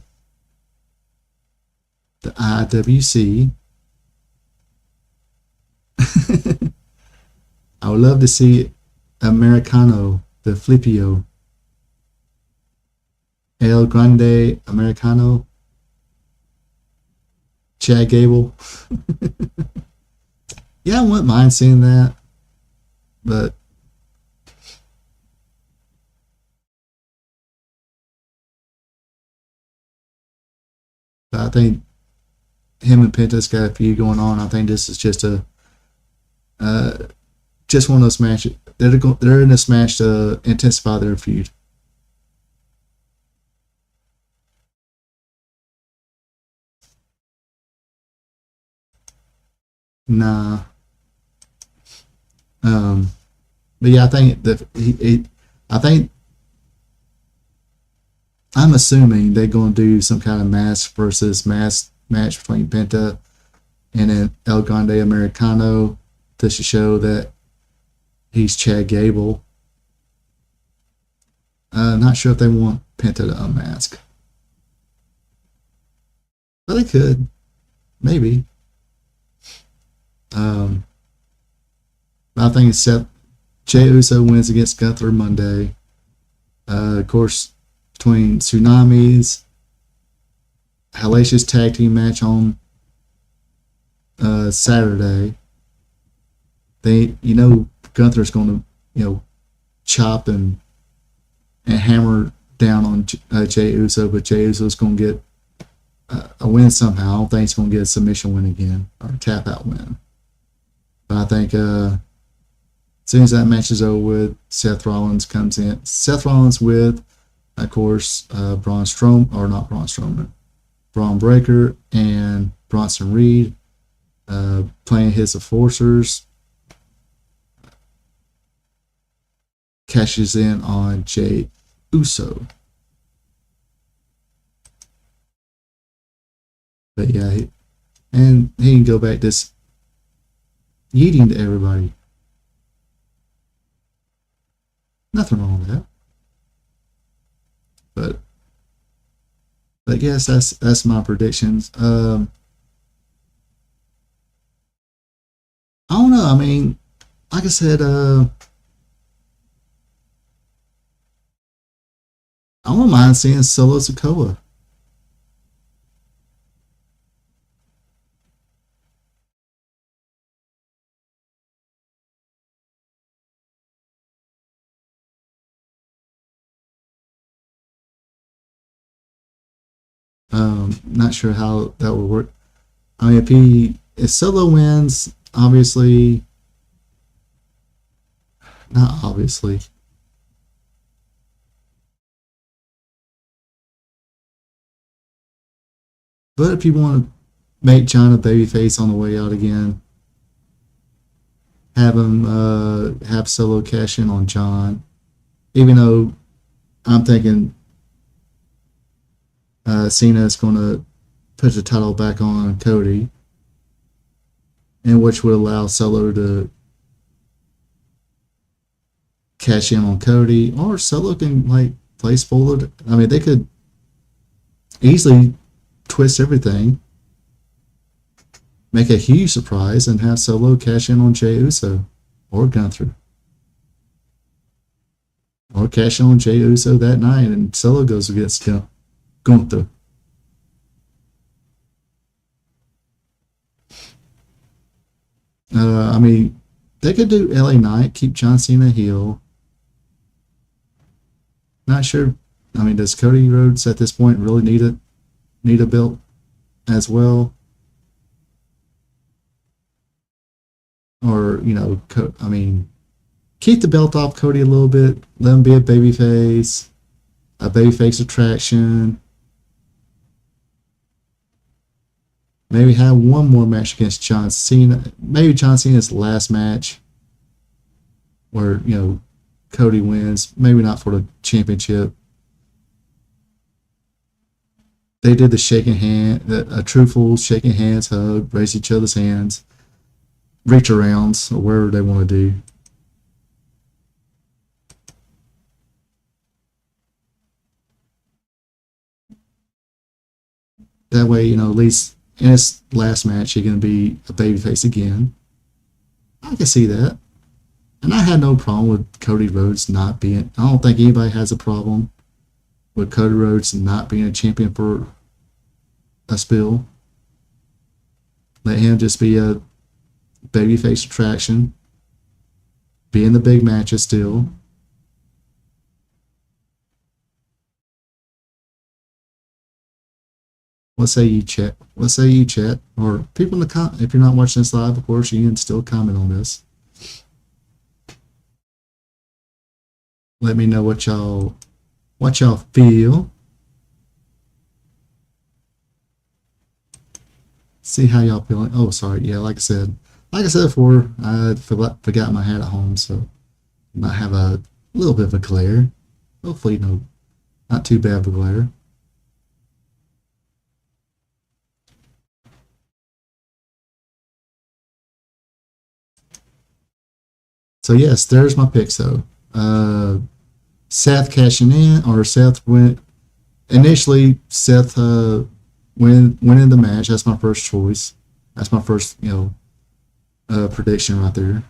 E: The IWC. I would love to see Americano, the Flipio. El Grande Americano. Chad Gable. Yeah, I wouldn't mind seeing that. But I think him and Penta's got a feud going on. I think this is just just one of those matches. They're in this match to intensify their feud. Nah. But yeah, I think I'm assuming they're going to do some kind of mask versus mask match between Penta and then El Grande Americano to show that he's Chad Gable. Not sure if they want Penta to unmask, but they could, maybe. I think it's Jey Uso wins against Gunther Monday. Of course, between Tsunamis, hellacious tag team match on Saturday. Gunther's going to chop and hammer down on Jey Uso, but Jey Uso's going to get a win somehow. I don't think he's going to get a submission win again or a tap out win. But I think as soon as that match is over with, Seth Rollins comes in. Seth Rollins with, of course, Braun Breaker and Bronson Reed playing his enforcers. Cashes in on Jey Uso. But yeah, he can go back this yeeting to everybody. Nothing wrong with that. But But yes, that's my predictions. I don't know. I mean, like I said, I don't mind seeing Solo Sikoa. Not sure how that would work. I mean, if Solo wins, obviously, not obviously, but if you want to make John a babyface on the way out again, have him have Solo cash in on John. Even though I'm thinking Cena is going to put the title back on Cody, and which would allow Solo to cash in on Cody, or Solo can like play spoiled. I mean, they could easily twist everything, make a huge surprise, and have Solo cash in on Jey Uso or Gunther, or cash in on Jey Uso that night, and Solo goes against Gunther. I mean, they could do LA Knight, keep John Cena heel. Not sure. I mean, does Cody Rhodes at this point really need a belt as well? Or, I mean, keep the belt off Cody a little bit. Let him be a babyface attraction. Maybe have one more match against John Cena. Maybe John Cena's last match where, Cody wins. Maybe not for the championship. They did the shaking hand, a truthful shaking hands, hug, raise each other's hands, reach arounds, or wherever they want to do. That way, at least in his last match, he can be a babyface again. I can see that. And I had no problem with Cody Rhodes not being... I don't think anybody has a problem with Cody Rhodes not being a champion for a spill. Let him just be a babyface attraction. Be in the big matches still. What say you, chat? Or people in the comment. If you're not watching this live, of course, you can still comment on this. Let me know what y'all feel. See how y'all feeling. Oh, sorry. Yeah, like I said before, I forgot my hat at home, so I might have a little bit of a glare. Hopefully, not too bad of a glare. So yes, there's my picks though. Seth cashing in, or Seth went initially. Seth winning the match. That's my first choice. That's my first prediction right there.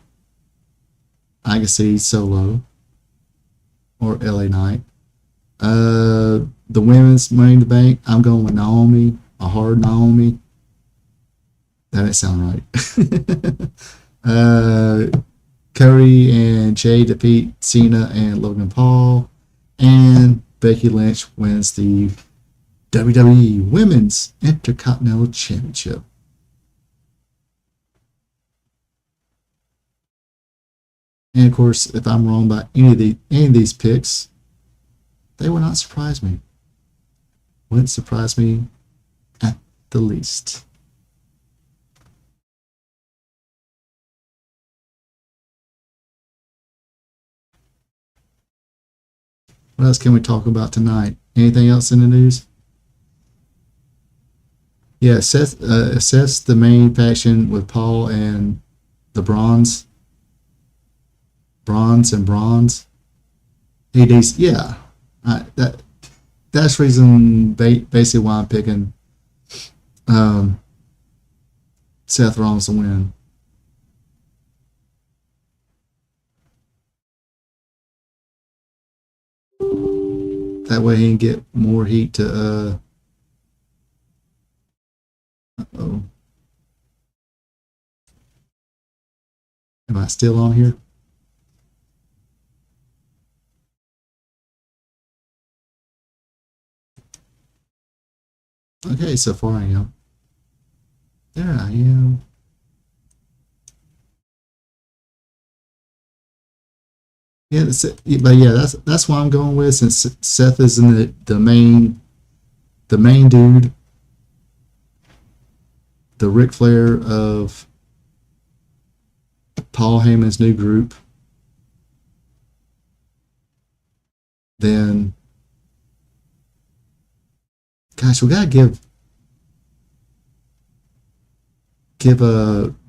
E: I can see Solo or LA Knight. The women's Money in the Bank. I'm going with Naomi. A hard Naomi. That didn't sound right. Cody and Jey defeat Cena and Logan Paul, and Becky Lynch wins the WWE Women's Intercontinental Championship. And of course, if I'm wrong about any of these picks, they will not surprise me. Wouldn't surprise me at the least. What else can we talk about tonight? Anything else in the news? Yeah, Seth's the main faction with Paul and the Bronze. Bronze. AD's, yeah. That that's the reason basically why I'm picking Seth Rollins to win. That way he can get more heat to uh-oh. Am I still on here? Okay, so far I am. There I am. Yeah, but yeah, that's what I'm going with, since Seth is in the main dude, the Ric Flair of Paul Heyman's new group. Then, gosh, we gotta give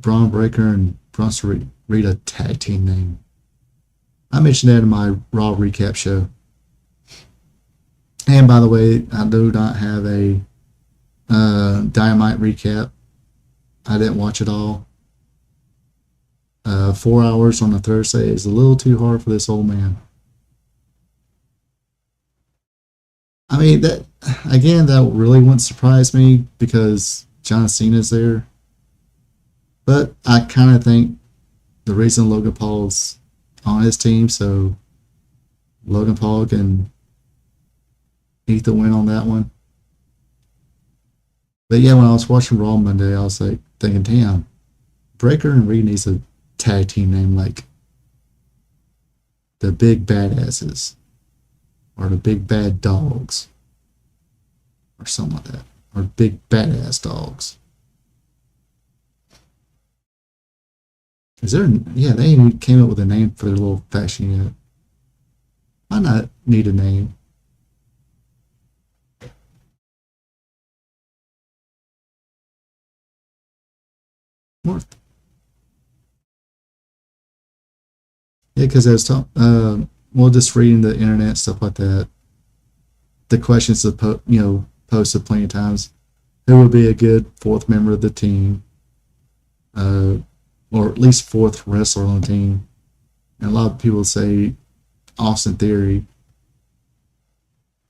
E: Braun Breaker and Bronson Reed a tag team name. I mentioned that in my Raw recap show. And by the way, I do not have a Dynamite recap. I didn't watch it all. 4 hours on a Thursday is a little too hard for this old man. I mean, that really wouldn't surprise me because John Cena's there. But I kind of think the reason Logan Paul's on his team, so Logan Paul can eat the win on that one. But yeah, when I was watching Raw Monday, I was like thinking, damn, Breaker and Reed needs a tag team name like the Big Badasses or the Big Bad Dogs or something like that, or Big Badass Dogs. Is there? Yeah, they even came up with a name for their little faction unit. Why not need a name? More. Yeah, because I was talking, well, just reading the internet, stuff like that. The questions posted plenty of times. Who would be a good fourth member of the team? Or at least fourth wrestler on the team. And a lot of people say Austin Theory.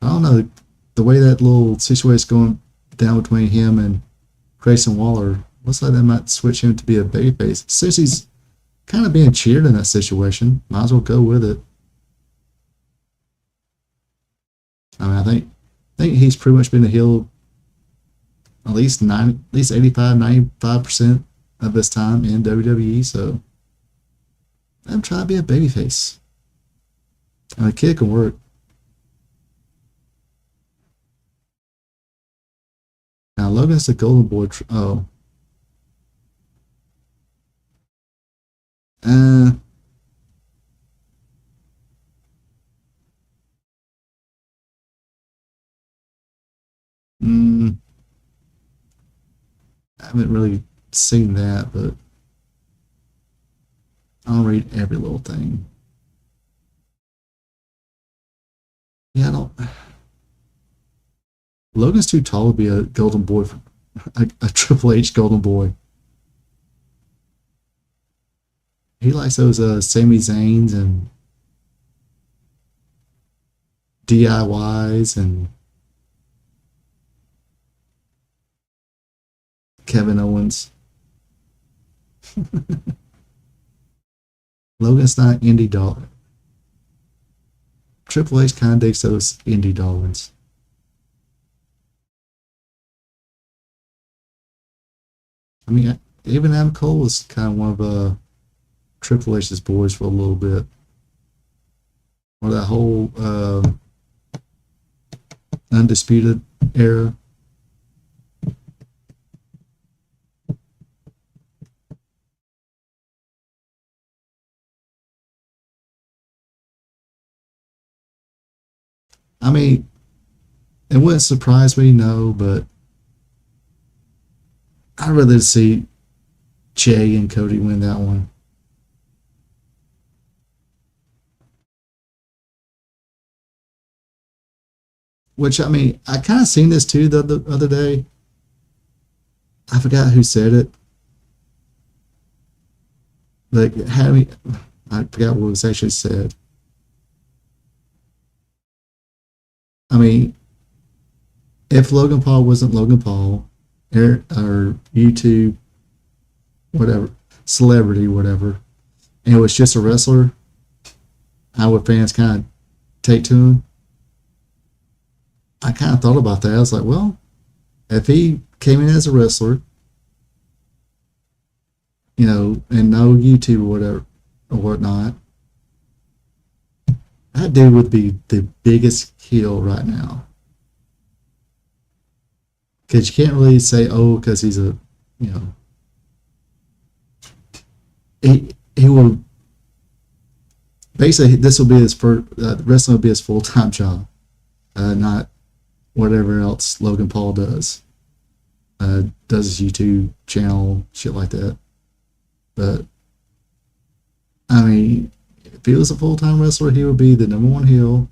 E: I don't know, the way that little situation's going down between him and Grayson Waller, looks like they might switch him to be a babyface. Since he's kind of being cheered in that situation, might as well go with it. I mean, I think he's pretty much been a heel at least 85-95% of his time in WWE, so I'm trying to be a babyface. And the kid can work. Now Logan's the golden boy. I haven't really seen that, but I'll read every little thing. Yeah, I don't. Logan's too tall to be a golden boy, a Triple H golden boy. He likes those Sami Zayns and DIYs and Kevin Owens. Logan's not indie dog. Triple H kind of digs those indie darlings. I mean, even Adam Cole was kind of one of Triple H's boys for a little bit. Or that whole Undisputed era. I mean, it wouldn't surprise me, no, but I'd rather see Jay and Cody win that one. which I mean, I kind of seen this too the other day. I forgot who said it. Like, had me, I forgot what was actually said. I mean, if Logan Paul wasn't Logan Paul, or YouTube, whatever, celebrity, whatever, and it was just a wrestler, how would fans kind of take to him? I kind of thought about that. I was like, well, if he came in as a wrestler, you know, and no YouTube or whatever or whatnot, that dude would be the biggest heel right now. Because you can't really say, oh, because he's a, you know, he will basically, this will be his first, wrestling will be his full-time job, not whatever else Logan Paul does. Does his YouTube channel, shit like that. But I mean, if he was a full-time wrestler, he would be the number one heel.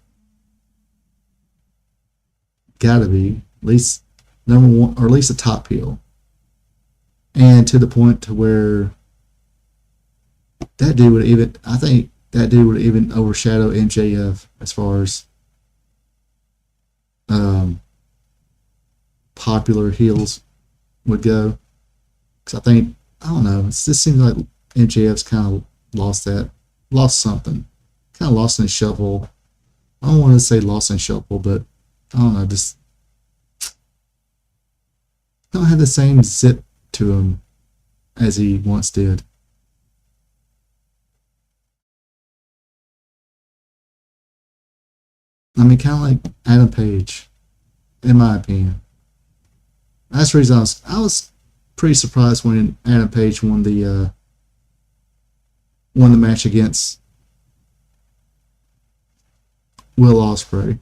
E: Gotta be at least number one, or at least a top heel. And to the point to where that dude would even, I think that dude would even overshadow MJF as far as popular heels would go. Because I think, I don't know, it just seems like MJF's kind of lost something. Kind of lost in the shuffle. I don't want to say lost in shuffle, but I don't know, just don't have the same zip to him as he once did. I mean, kind of like Adam Page, in my opinion. That's the reason I was pretty surprised when Adam Page won the match against Will Ospreay.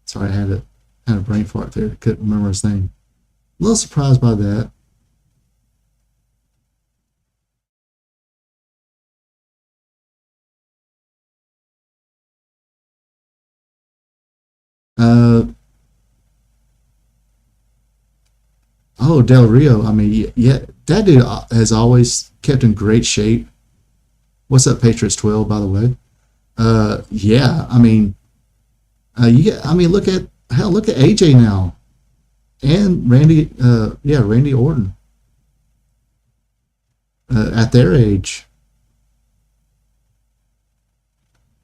E: Sorry, I had a brain fart there. Couldn't remember his name. A little surprised by that. Oh, Del Rio. I mean, yeah, that dude has always kept in great shape. What's up, Patriots 12, by the way? Yeah, I mean, look at AJ now, and Randy. Randy Orton. At their age,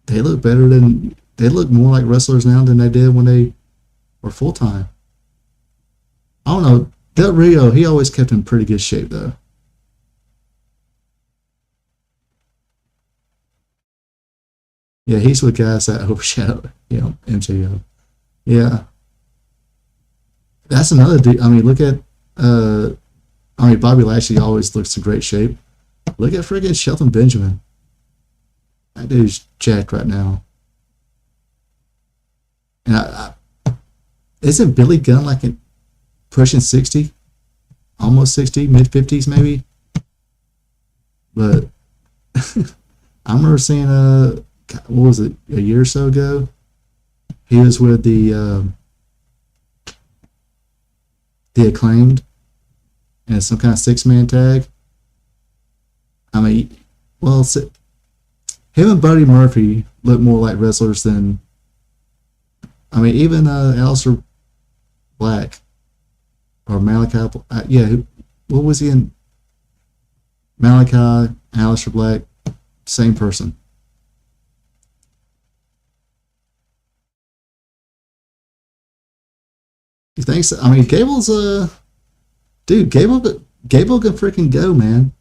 E: they look better than, they look more like wrestlers now than they did when they were full time. I don't know. Del Rio, he always kept in pretty good shape though. Yeah, he's with guys that overshadow, MJF. Yeah, that's another dude. I mean, look at, Bobby Lashley always looks in great shape. Look at friggin' Shelton Benjamin. That dude's jacked right now. And isn't Billy Gunn like pushing 60? Almost 60, mid 50s maybe? But I remember seeing, what was it, a year or so ago? He was with the Acclaimed and some kind of 6-man tag. I mean, well, him and Buddy Murphy look more like wrestlers than, I mean, even Aleister Black or Malachi. What was he in? Malachi, Aleister Black, same person. You think so? I mean, Gable's dude. Gable can freaking go, man.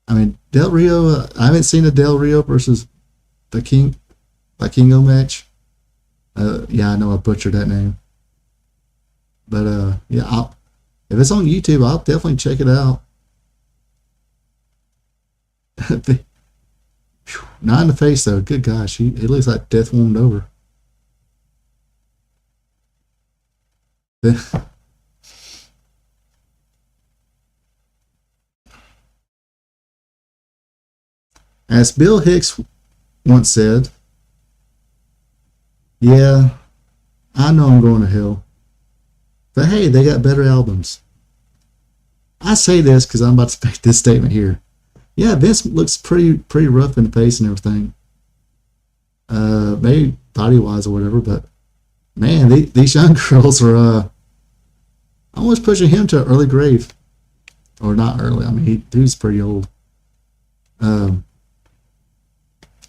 E: I mean, Del Rio. I haven't seen a Del Rio versus Vikingo match. Yeah, I know I butchered that name, but yeah, if it's on YouTube, I'll definitely check it out. Not in the face though. Good gosh, he looks like death warmed over. As Bill Hicks once said, Yeah, I know I'm going to hell. But hey, they got better albums. I say this because I'm about to make this statement here. Yeah, Vince looks pretty rough in the face and everything. Maybe body wise or whatever, but man, these young girls are almost pushing him to an early grave, or not early. I mean, dude's pretty old. Um,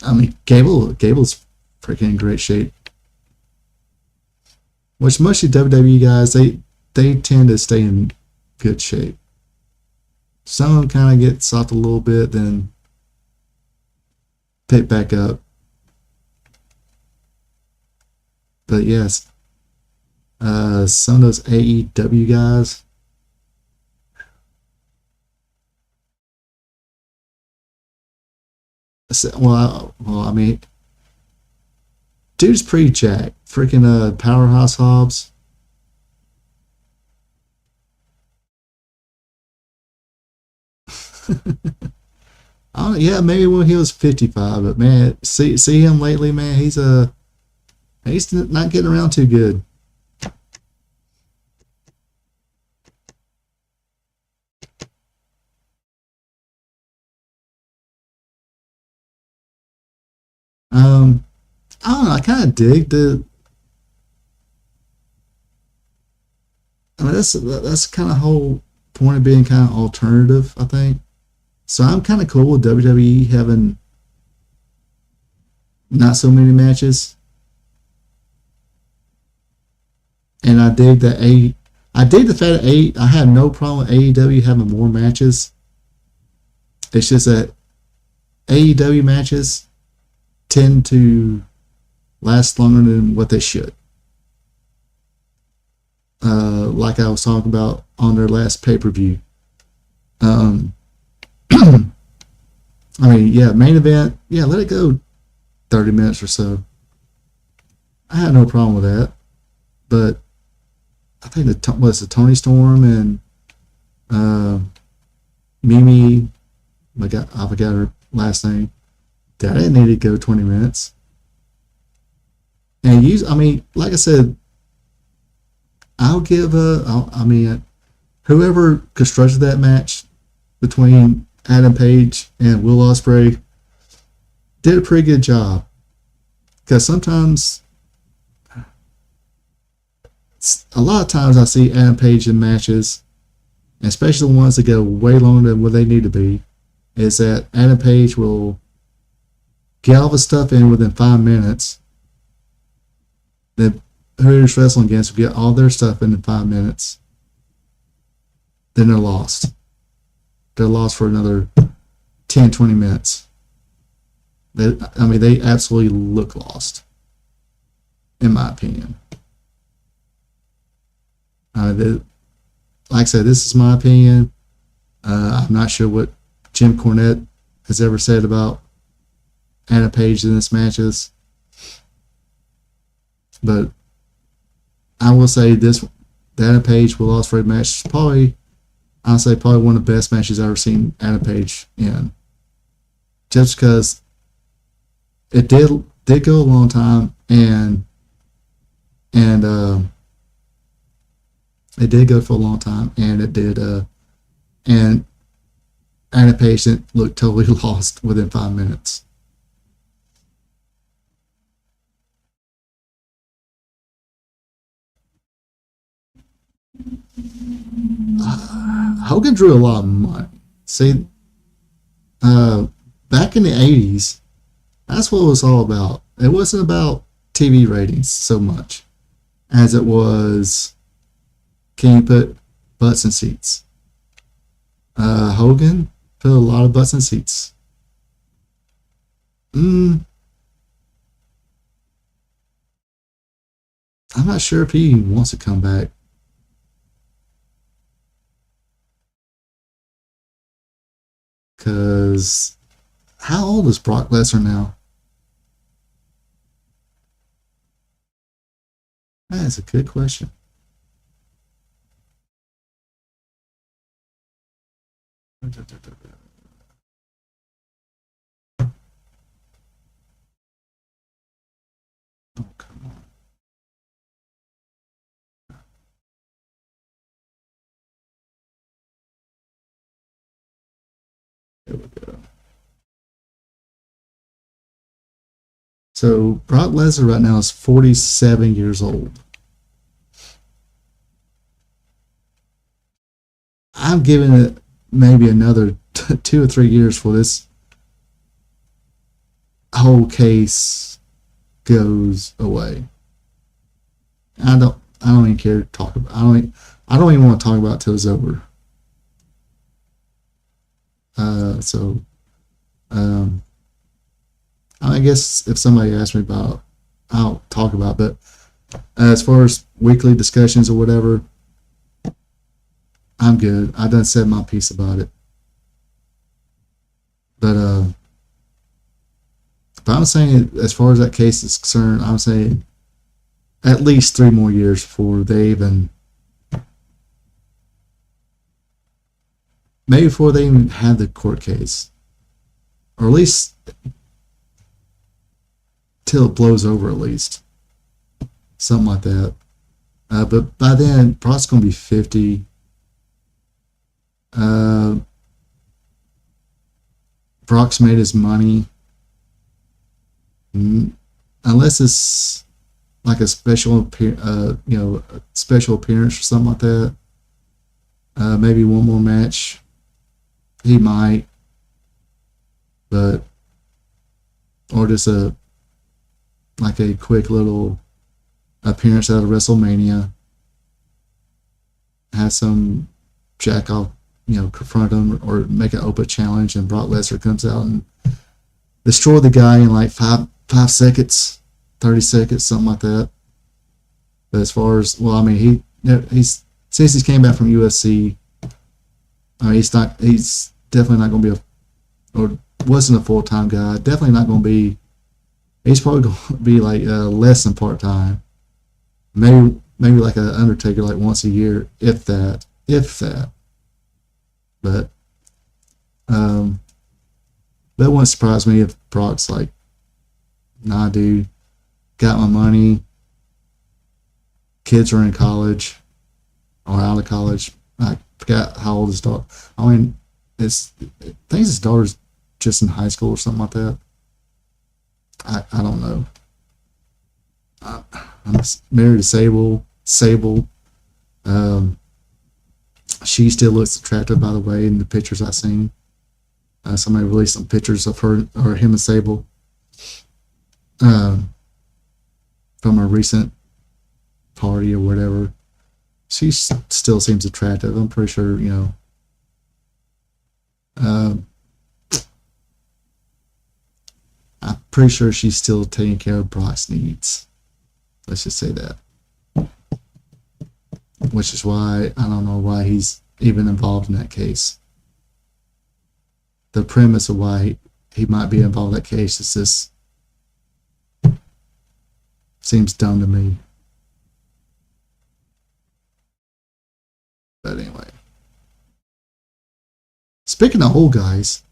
E: I mean, Gable's freaking in great shape. Which most of the WWE guys, they tend to stay in good shape. Some of them kind of get soft a little bit, then pick back up. But yes, some of those AEW guys. I mean, dude's pretty jacked. Freaking Powerhouse Hobbs. I don't, yeah, maybe when he was 55, but man, see him lately, man. He's not getting around too good. I don't know. I kind of dig the. I mean, that's kind of whole point of being kind of alternative, I think. So I'm kind of cool with WWE having not so many matches, and I dig that I dig the fact that I have no problem with AEW having more matches. It's just that AEW matches tend to last longer than what they should. Like I was talking about on their last pay-per-view. I mean, yeah, main event, yeah, let it go 30 minutes or so. I had no problem with that. But I think the Tony Storm and Mimi, I forgot her last name. That didn't need to go 20 minutes. And I mean, like I said, I'll give whoever constructed that match between Adam Page and Will Ospreay did a pretty good job. Because sometimes, a lot of times I see Adam Page in matches, especially the ones that go way longer than what they need to be, is that Adam Page will get all the stuff in within 5 minutes. The whoever's wrestling against will get all their stuff in 5 minutes. Then they're lost. They're lost for another 10, 20 minutes. They absolutely look lost, in my opinion. Like I said, this is my opinion. I'm not sure what Jim Cornette has ever said about Anna Page in this matches, but I will say this: the Anna Page Will Ospreay match is probably one of the best matches I've ever seen Anna Page in. Just because it did go a long time, and it did go for a long time, and it did and Anna Page looked totally lost within 5 minutes. Hogan drew a lot of money. See, back in the 80s, that's what it was all about. It wasn't about TV ratings so much as it was, can you put butts in seats? Hogan put a lot of butts in seats. I'm not sure if he wants to come back. Because how old is Brock Lesnar now? That's a good question. Oh, come on. we go. So Brock Lesnar right now is 47 years old. I'm giving it maybe another 2 or 3 years for this whole case goes away. I don't even care to talk about. I don't even want to talk about it till it's over. I guess if somebody asks me about, I'll talk about it. But as far as weekly discussions or whatever, I'm good. I done said my piece about it. But I'm saying, as far as that case is concerned, I'm saying at least 3 more years before they even, maybe before they even had the court case, or at least till it blows over, at least something like that. But by then, Brock's gonna be 50. Brock's made his money, unless it's like a special special appearance or something like that. Maybe one more match, he might, but or just a quick little appearance at a WrestleMania. Have some jack off, confront him or make an open challenge, and Brock Lesnar comes out and destroy the guy in like 5 seconds, 30 seconds, something like that. But as far as, he's since he came back from UFC, he's definitely not going to be or wasn't a full-time guy. Definitely not going to be. He's probably going to be like less than part-time. Maybe like an Undertaker, like once a year, if that. But that wouldn't surprise me if Brock's like, nah, dude, got my money. Kids are in college or out of college. I forgot how old his daughter. I think his daughter's just in high school or something like that. I don't know. I'm married to Sable. She still looks attractive, by the way, in the pictures I've seen. Somebody released some pictures of her or him and Sable from a recent party or whatever. She still seems attractive. I'm pretty sure, I'm pretty sure she's still taking care of Brock's needs. Let's just say that. Which is why I don't know why he's even involved in that case. The premise of why he might be involved in that case is just seems dumb to me. But anyway. Speaking of old guys,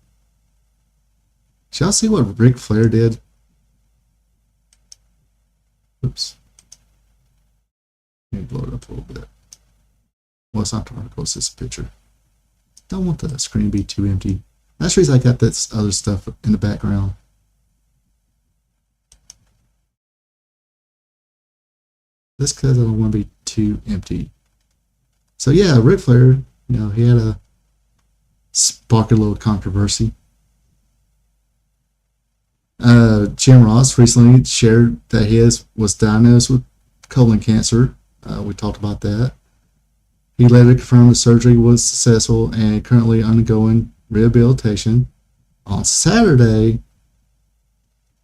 E: did y'all see what Ric Flair did? Oops. Let me blow it up a little bit. Well, it's not the article, it's this picture. Don't want the screen to be too empty. That's the reason I got this other stuff in the background. Just because I don't want to be too empty. So yeah, Ric Flair, he had a spark a little controversy. Jim Ross recently shared that he was diagnosed with colon cancer. We talked about that. He later confirmed the surgery was successful and currently undergoing rehabilitation. On Saturday,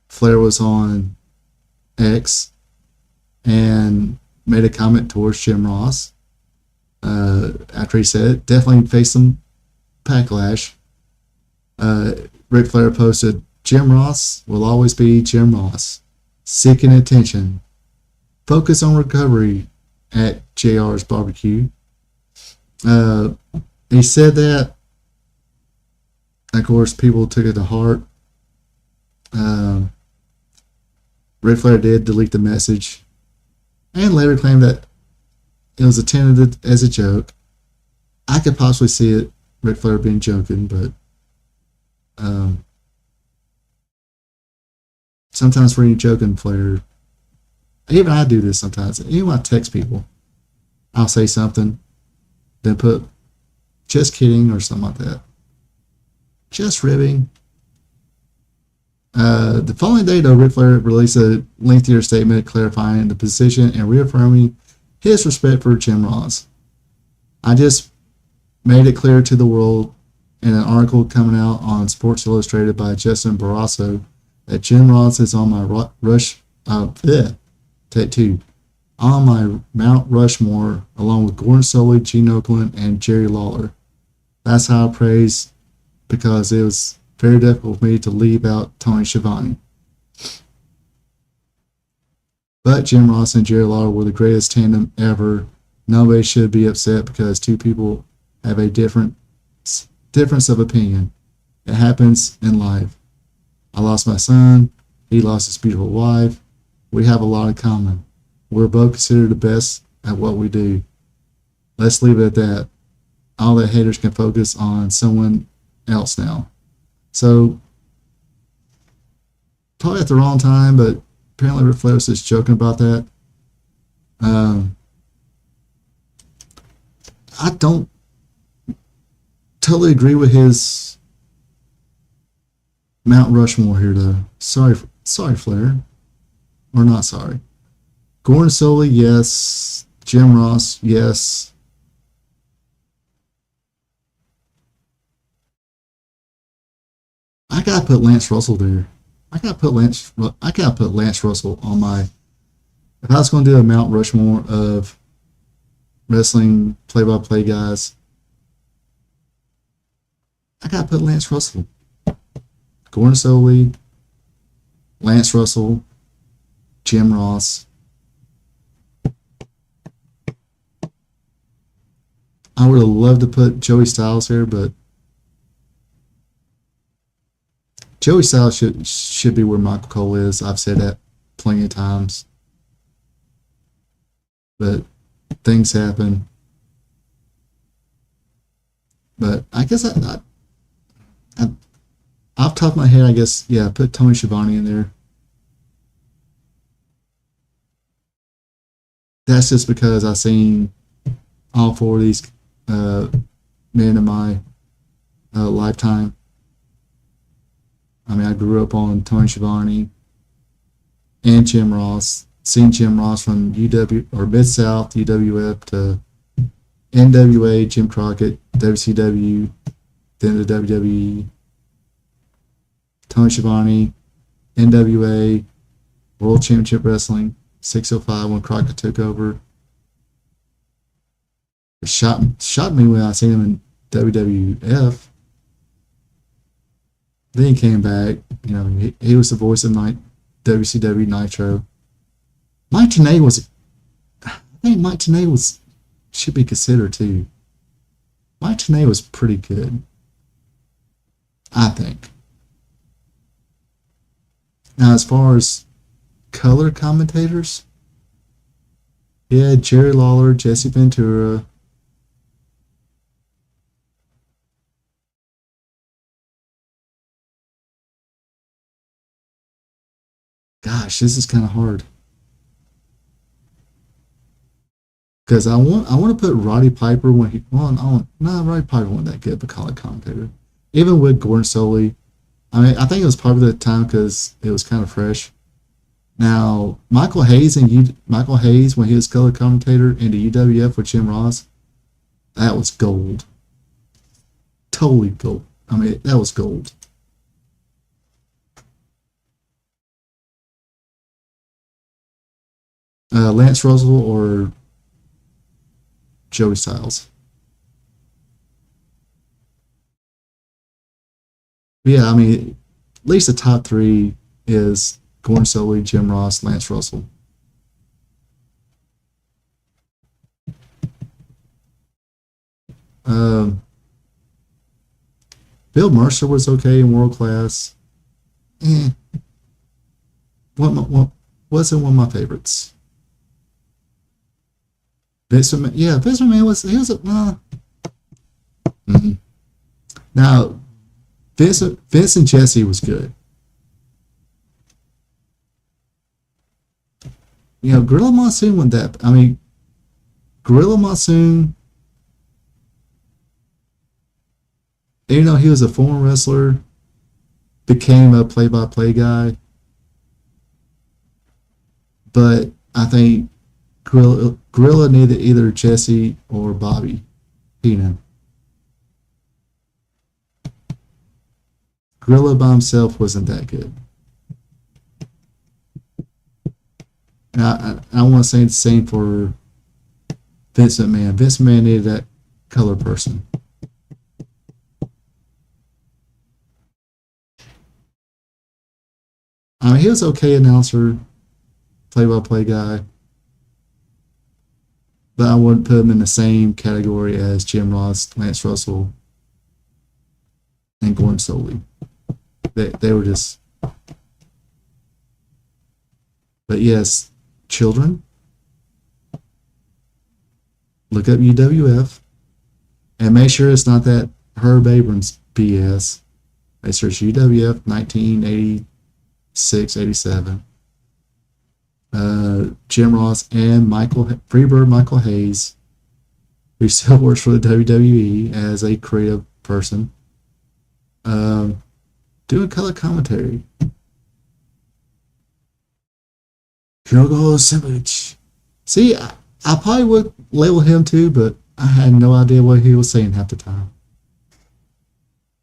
E: Flair was on X and made a comment towards Jim Ross. After he said it, definitely faced some backlash. Ric Flair posted, "Jim Ross will always be Jim Ross, seeking attention. Focus on recovery at JR's barbecue." He said that. Of course, people took it to heart. Ric Flair did delete the message and later claimed that it was intended as a joke. I could possibly see it, Ric Flair being joking, but Sometimes when you're joking, Flair, even I do this sometimes. Even when I text people, I'll say something, then put just kidding or something like that. Just ribbing. The following day, though, Ric Flair released a lengthier statement clarifying the position and reaffirming his respect for Jim Ross. I just made it clear to the world in an article coming out on Sports Illustrated by Justin Barrasso that Jim Ross is on my tattoo on my Mount Rushmore along with Gordon Solie, Gene Okerlund, and Jerry Lawler. That's how I praise, because it was very difficult for me to leave out Tony Schiavone. But Jim Ross and Jerry Lawler were the greatest tandem ever. Nobody should be upset because two people have a difference of opinion. It happens in life. I lost my son. He lost his beautiful wife. We have a lot in common. We're both considered the best at what we do. Let's leave it at that. All the haters can focus on someone else now. So, probably at the wrong time, but apparently Ric Flair was just joking about that. I don't totally agree with his Mount Rushmore here, though. Sorry, Flair. Or not sorry. Gordon Solie, yes. Jim Ross, yes. I gotta put Lance Russell there. I gotta put Lance Russell on my. If I was gonna do a Mount Rushmore of wrestling play-by-play guys, I gotta put Lance Russell. Gordon Solie, Lance Russell, Jim Ross. I would have loved to put Joey Styles here, but Joey Styles should be where Michael Cole is. I've said that plenty of times. But things happen. But I guess off the top of my head, I guess, yeah, put Tony Schiavone in there. That's just because I've seen all four of these men in my lifetime. I mean, I grew up on Tony Schiavone and Jim Ross. Seen Jim Ross from UW or Mid-South, UWF to NWA, Jim Crockett, WCW, then the WWE. Tony Schiavone, NWA, World Championship Wrestling, 605 when Crockett took over. It shocked me when I seen him in WWF. Then he came back. You know, he was the voice of WCW Nitro. Mike Tenay was. I think Mike Tenay should be considered too. Mike Tenay was pretty good, I think. Now, as far as color commentators, yeah, Jerry Lawler, Jesse Ventura. Gosh, this is kind of hard. Because I want to put Roddy Piper when he Roddy Piper wasn't that good of a color commentator. Even with Gordon Solie, I mean, I think it was probably the time because it was kind of fresh. Now Michael Hayes when he was color commentator in the UWF with Jim Ross, that was gold. Totally gold. I mean, that was gold. Lance Russell or Joey Styles. Yeah, I mean, at least the top three is Gordon Solie, Jim Ross, Lance Russell. Bill Mercer was okay in World Class. Wasn't one of my favorites. Vince McMahon was. Now, Vince and Jesse was good. You know, Gorilla Monsoon went that. I mean, Gorilla Monsoon, even though he was a former wrestler, became a play-by-play guy. But I think Gorilla needed either Jesse or Bobby Heenan. Gorilla by himself wasn't that good. And I want to say the same for Vince McMahon. Vince McMahon needed that color person. I mean, he was okay announcer, play-by-play guy, but I wouldn't put him in the same category as Jim Ross, Lance Russell, and Gordon Soley. They were just... But yes, children, look up UWF and make sure it's not that Herb Abrams BS. They search UWF 1986, 87. Jim Ross and Freebird Michael Hayes, who still works for the WWE as a creative person, doing color commentary. Kyogo Sandwich. See, I probably would label him too, but I had no idea what he was saying half the time.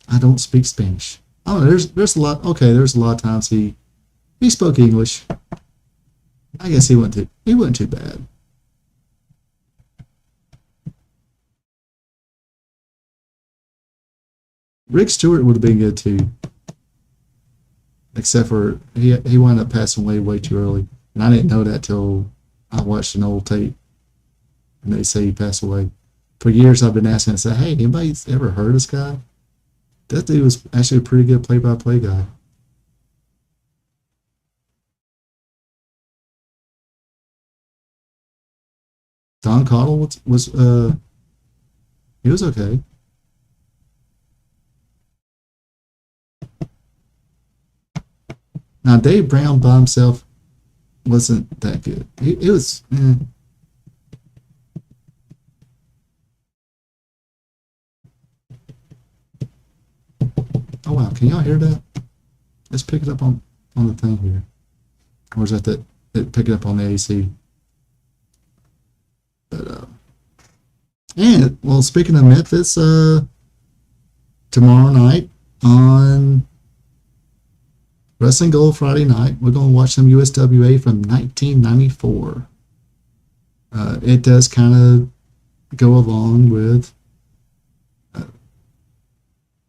E: I don't speak Spanish. I don't know, there's a lot. Okay, there's a lot of times he spoke English. I guess he wasn't too bad. Rick Stewart would have been good too, except for he wound up passing away way too early, and I didn't know that till I watched an old tape, and they say he passed away. For years, I've been asking, I said, "Hey, anybody's ever heard of this guy?" That dude was actually a pretty good play-by-play guy. Don Cottle was he was okay. Now Dave Brown by himself wasn't that good. It was. Oh wow! Can y'all hear that? Let's pick it up on the thing here, or is that pick it up on the AC? But and well, speaking of Memphis, tomorrow night on Wrestling Gold Friday night, we're going to watch some USWA from 1994. It does kind of go along with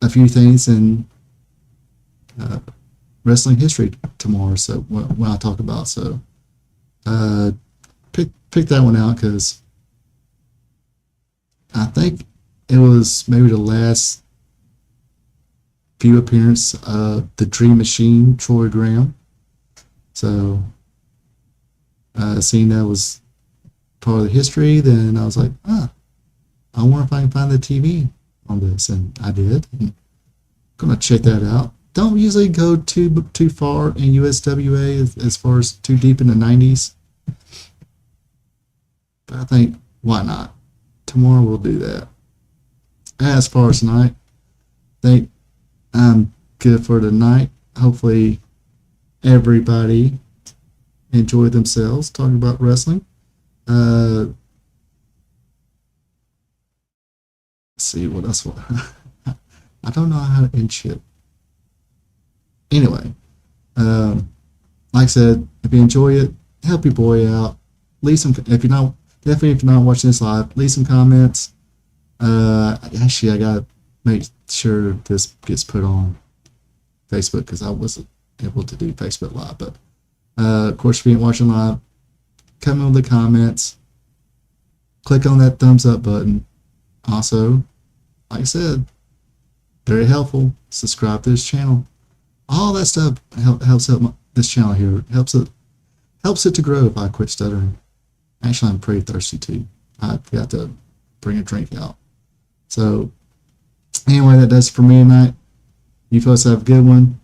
E: a few things in wrestling history tomorrow. So when I talk about, so pick that one out because I think it was maybe the last few appearance of the Dream Machine, Troy Graham. So seeing that was part of the history, then I was like, I wonder if I can find the TV on this, and I did. I'm gonna check that out. Don't usually go too far in USWA as far as too deep in the 90s, but I think why not? Tomorrow we'll do that. As far as tonight, I think I'm good for tonight. Hopefully everybody enjoyed themselves talking about wrestling. Let's see what else. I don't know how to end shit. Anyway, like I said, if you enjoy it, help your boy out. Leave some. If you're not watching this live, leave some comments. Actually, I gotta make sure this gets put on Facebook because I wasn't able to do Facebook Live. But of course, if you ain't watching live, come in with the comments. Click on that thumbs up button. Also, like I said, very helpful. Subscribe to this channel. All that stuff helps help this channel here. Helps it to grow if I quit stuttering. Actually, I'm pretty thirsty too. I forgot to bring a drink out. So anyway, that does it for me tonight. You folks have a good one.